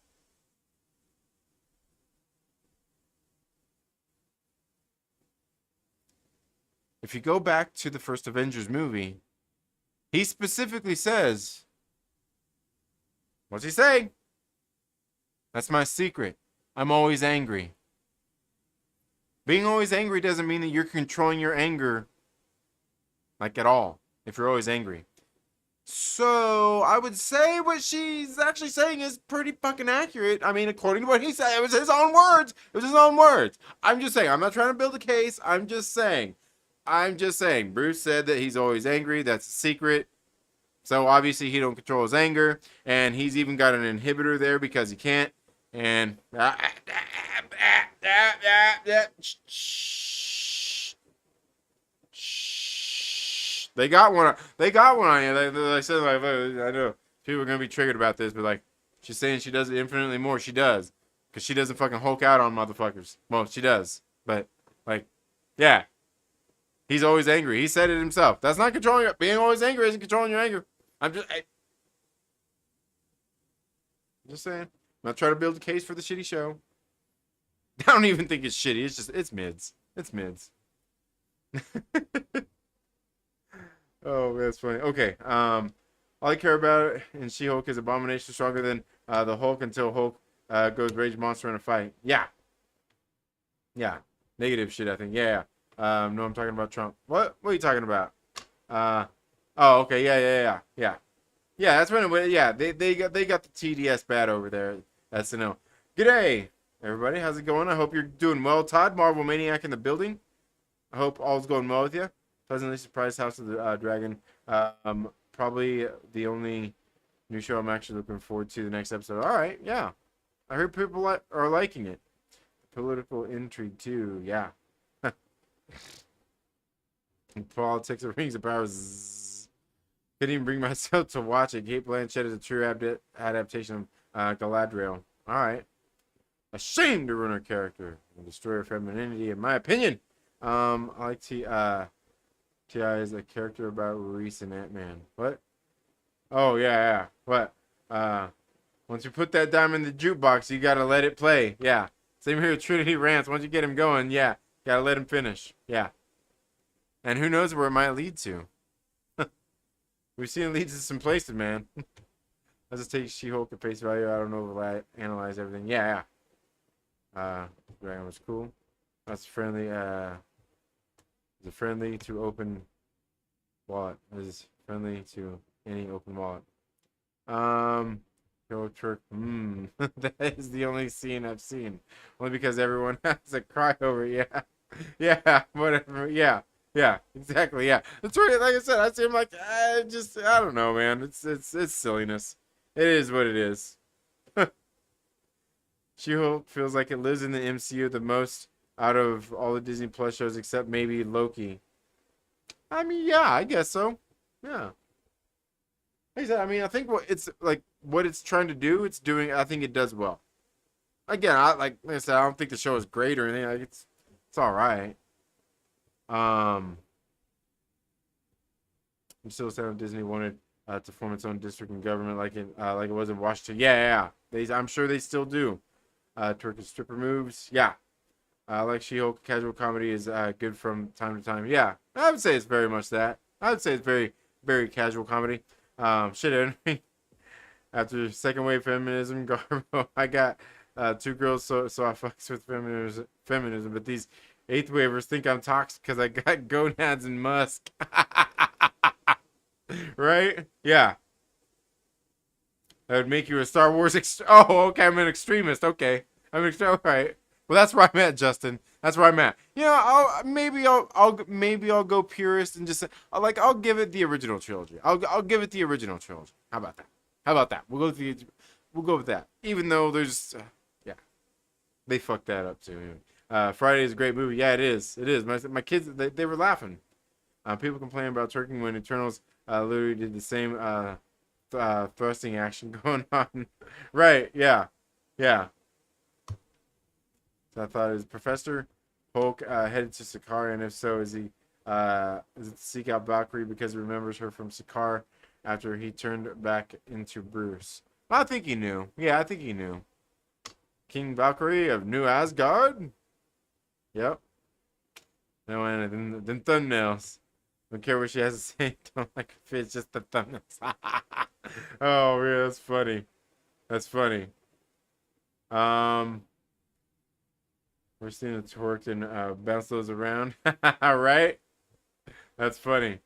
Speaker 1: If you go back to the first Avengers movie, he specifically says, what's he say? That's my secret. I'm always angry. Being always angry doesn't mean that you're controlling your anger, like, at all, if you're always angry. So, I would say what she's actually saying is pretty fucking accurate. I mean, according to what he said, it was his own words. I'm just saying. I'm not trying to build a case. I'm just saying. Bruce said that he's always angry. That's a secret. So, obviously, he don't control his anger. And he's even got an inhibitor there because he can't. And... They got one on you. They said, like, I know people are going to be triggered about this, but, like, she's saying she does it infinitely more. She does. Because she doesn't fucking Hulk out on motherfuckers. Well, she does. But, like, yeah. He's always angry. He said it himself. That's not controlling it. Being always angry isn't controlling your anger. I'm just saying. I'm not trying to build a case for the shitty show. I don't even think it's shitty. It's mids. Oh, that's funny. Okay. All I care about in She-Hulk is Abomination stronger than the Hulk until Hulk goes Rage Monster in a fight. Yeah. Negative shit, I think. Yeah. No, I'm talking about Trump. What are you talking about? Oh, okay. Yeah. Yeah, that's when they got the TDS bad over there. That's a no. G'day, everybody. How's it going? I hope you're doing well. Todd, Marvel Maniac in the building. I hope all's going well with you. Pleasantly surprised, House of the Dragon. Probably the only new show I'm actually looking forward to the next episode. All right, yeah. I heard people are liking it. political intrigue too. Yeah. Politics of Rings of Power. Couldn't even bring myself to watch it. Kate Blanchett is a true adaptation of Galadriel. All right. Ashamed to ruin her character and destroy her femininity, in my opinion. I like T.I. is a character about Reese and Ant-Man. What? Oh, yeah. What? Once you put that diamond in the jukebox, you gotta let it play. Yeah. Same here with Trinity Rants. Once you get him going, yeah. Gotta let him finish. Yeah. And who knows where it might lead to. We've seen it lead to some places, man. Let's just take She-Hulk at face value. I don't know if I analyze everything. Yeah. Dragon was cool. That's friendly. Is it friendly to open wallet? Is friendly to any open wallet? Go Turk. That is the only scene I've seen. Only because everyone has a cry over it. Yeah. Whatever. Yeah, exactly. Yeah, that's right. Like I said, I seem like I don't know, man. It's silliness. It is what it is. She-Hulk feels like it lives in the MCU the most out of all the Disney Plus shows, except maybe Loki. I mean, yeah, I guess so. Yeah. Like I said, I mean, I think what it's trying to do, it's doing. I think it does well. Again, like I said, I don't think the show is great or anything. Like, it's all right. I'm still saying Disney wanted to form its own district and government like it was in Washington. Yeah. I'm sure they still do. Turkish stripper moves. Yeah. Like She-Hulk, casual comedy is good from time to time. Yeah, I would say it's very much that. I would say it's very, very casual comedy. After second wave feminism, Garbo, I got two girls, so I fucks with feminism. But these eighth wavers think I'm toxic because I got gonads and musk. Right? Yeah. That would make you a Star Wars oh, okay, I'm an extremist. Okay. All right. Well, that's where I'm at, Justin. That's where I'm at. You know, maybe I'll go purist and just I'll give it the original trilogy. I'll give it the original trilogy. How about that? We'll go with that. Even though there's they fucked that up too. Friday is a great movie. Yeah, it is. It is. My kids they were laughing. People complain about Turkey when Eternals literally did the same thrusting action going on. Right? Yeah. So I thought, is Professor Hulk headed to Sakaar, and if so, is it to seek out Valkyrie because he remembers her from Sakaar after he turned back into Bruce? I think he knew. Yeah, I think he knew. King Valkyrie of New Asgard? Yep. No, and then thumbnails. Don't care what she has to say. Don't like if it's just the thumbnails. Oh, yeah, that's funny. We're seeing it twerked and bounce those around. Right? That's funny.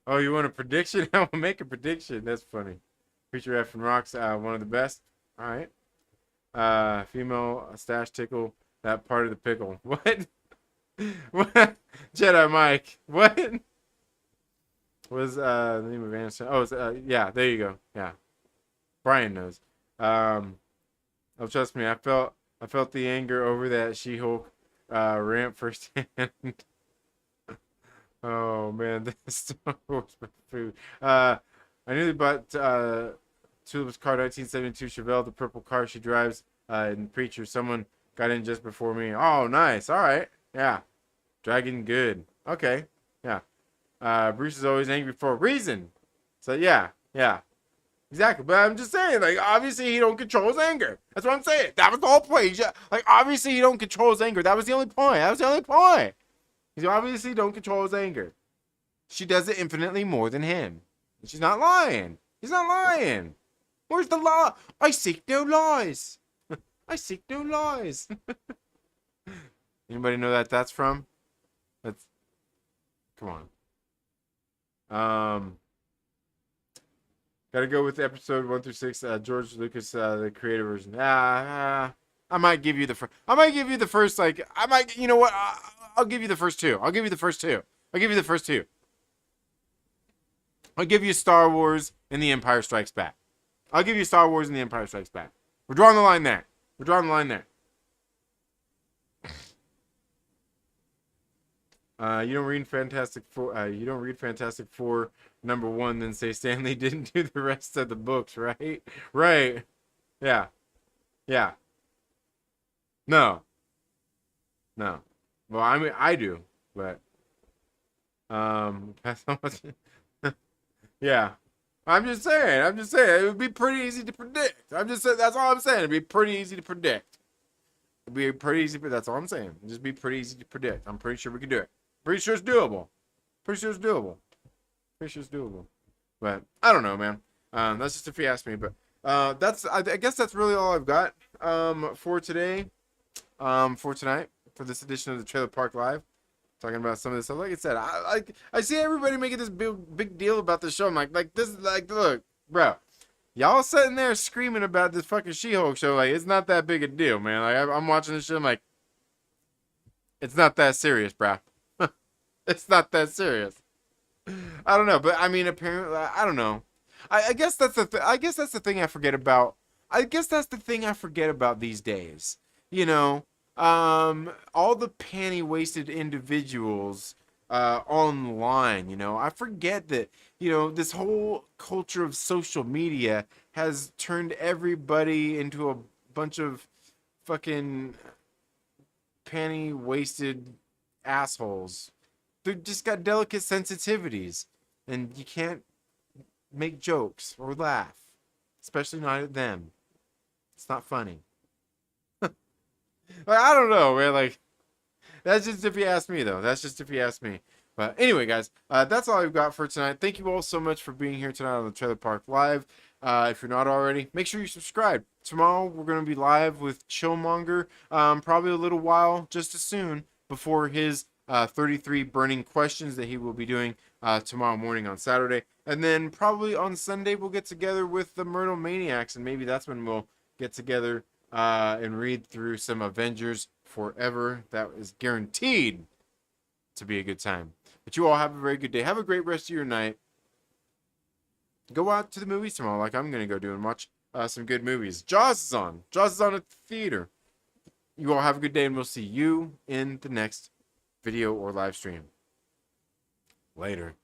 Speaker 1: Oh, you want a prediction? I will make a prediction. That's funny. Preacher F and Rocks, one of the best. All right. Female stash tickle that part of the pickle. What? What? Jedi Mike. What? Was the name of Anderson? Oh, yeah. There you go. Yeah. Brian knows. Oh, trust me. I felt the anger over that She-Hulk rant firsthand. Oh man, this Star Wars food. I nearly bought Tulip's car, 1972 Chevelle, the purple car she drives in Preacher. Someone got in just before me. Oh, nice. All right. Yeah. Dragon good. Okay. Yeah. Bruce is always angry for a reason. So yeah. Exactly. But I'm just saying, like, obviously he don't control his anger. That's what I'm saying. That was the whole point. Like, obviously he don't control his anger. That was the only point. He obviously don't control his anger. She does it infinitely more than him. And she's not lying. He's not lying. Where's the lie? I seek no lies. I seek no lies. Anybody know that's from? Come on. Gotta go with episode 1 through 6. George Lucas, the creative version. I might give you the first. You know what? I'll give you the first two. I'll give you Star Wars and The Empire Strikes Back. We're drawing the line there. We're drawing the line there. You don't read Fantastic Four. You don't read Fantastic Four #1, then say Stan Lee didn't do the rest of the books, right? Right. Yeah. Yeah. No. No. Well, I mean, I do, but yeah. I'm just saying. I'm just saying. It would be pretty easy to predict. I'm just saying. That's all I'm saying. It'd be pretty easy to predict. It'd be pretty easy. That's all I'm saying. It'd just be pretty easy to predict. I'm pretty sure we can do it. Pretty sure it's doable. Pretty sure it's doable. Pretty sure it's doable. But I don't know, man. That's just if you ask me. But I guess that's really all I've got for today. For tonight, for this edition of the Trailer Park Live. Talking about some of this stuff. Like I said, I see everybody making this big deal about the show. I'm like this, like, look, bro, y'all sitting there screaming about this fucking She-Hulk show. Like, it's not that big a deal, man. Like, I'm watching this show. I'm like, it's not that serious, bro. It's not that serious. I don't know, but I mean, apparently, I don't know. I guess that's the I guess that's the thing I forget about. I guess that's the thing I forget about these days. You know, all the panty-wasted individuals online. You know, I forget that. You know, this whole culture of social media has turned everybody into a bunch of fucking panty-wasted assholes. They just got delicate sensitivities, and you can't make jokes or laugh, especially not at them. It's not funny. Like, I don't know, man. Like, that's just if you ask me, though. That's just if you ask me. But anyway, guys, that's all I've got for tonight. Thank you all so much for being here tonight on the Trailer Park Live. If you're not already, make sure you subscribe. Tomorrow, we're going to be live with Chillmonger, probably a little while, just as soon, before his 33 burning questions that he will be doing tomorrow morning on Saturday. And then probably on Sunday, we'll get together with the Myrtle Maniacs, and maybe that's when we'll get together and read through some Avengers Forever. That is guaranteed to be a good time. But you all have a very good day. Have a great rest of your night. Go out to the movies tomorrow, like I'm going to go do, and watch some good movies. Jaws is on. Jaws is on at the theater. You all have a good day, and we'll see you in the next video or live stream. Later.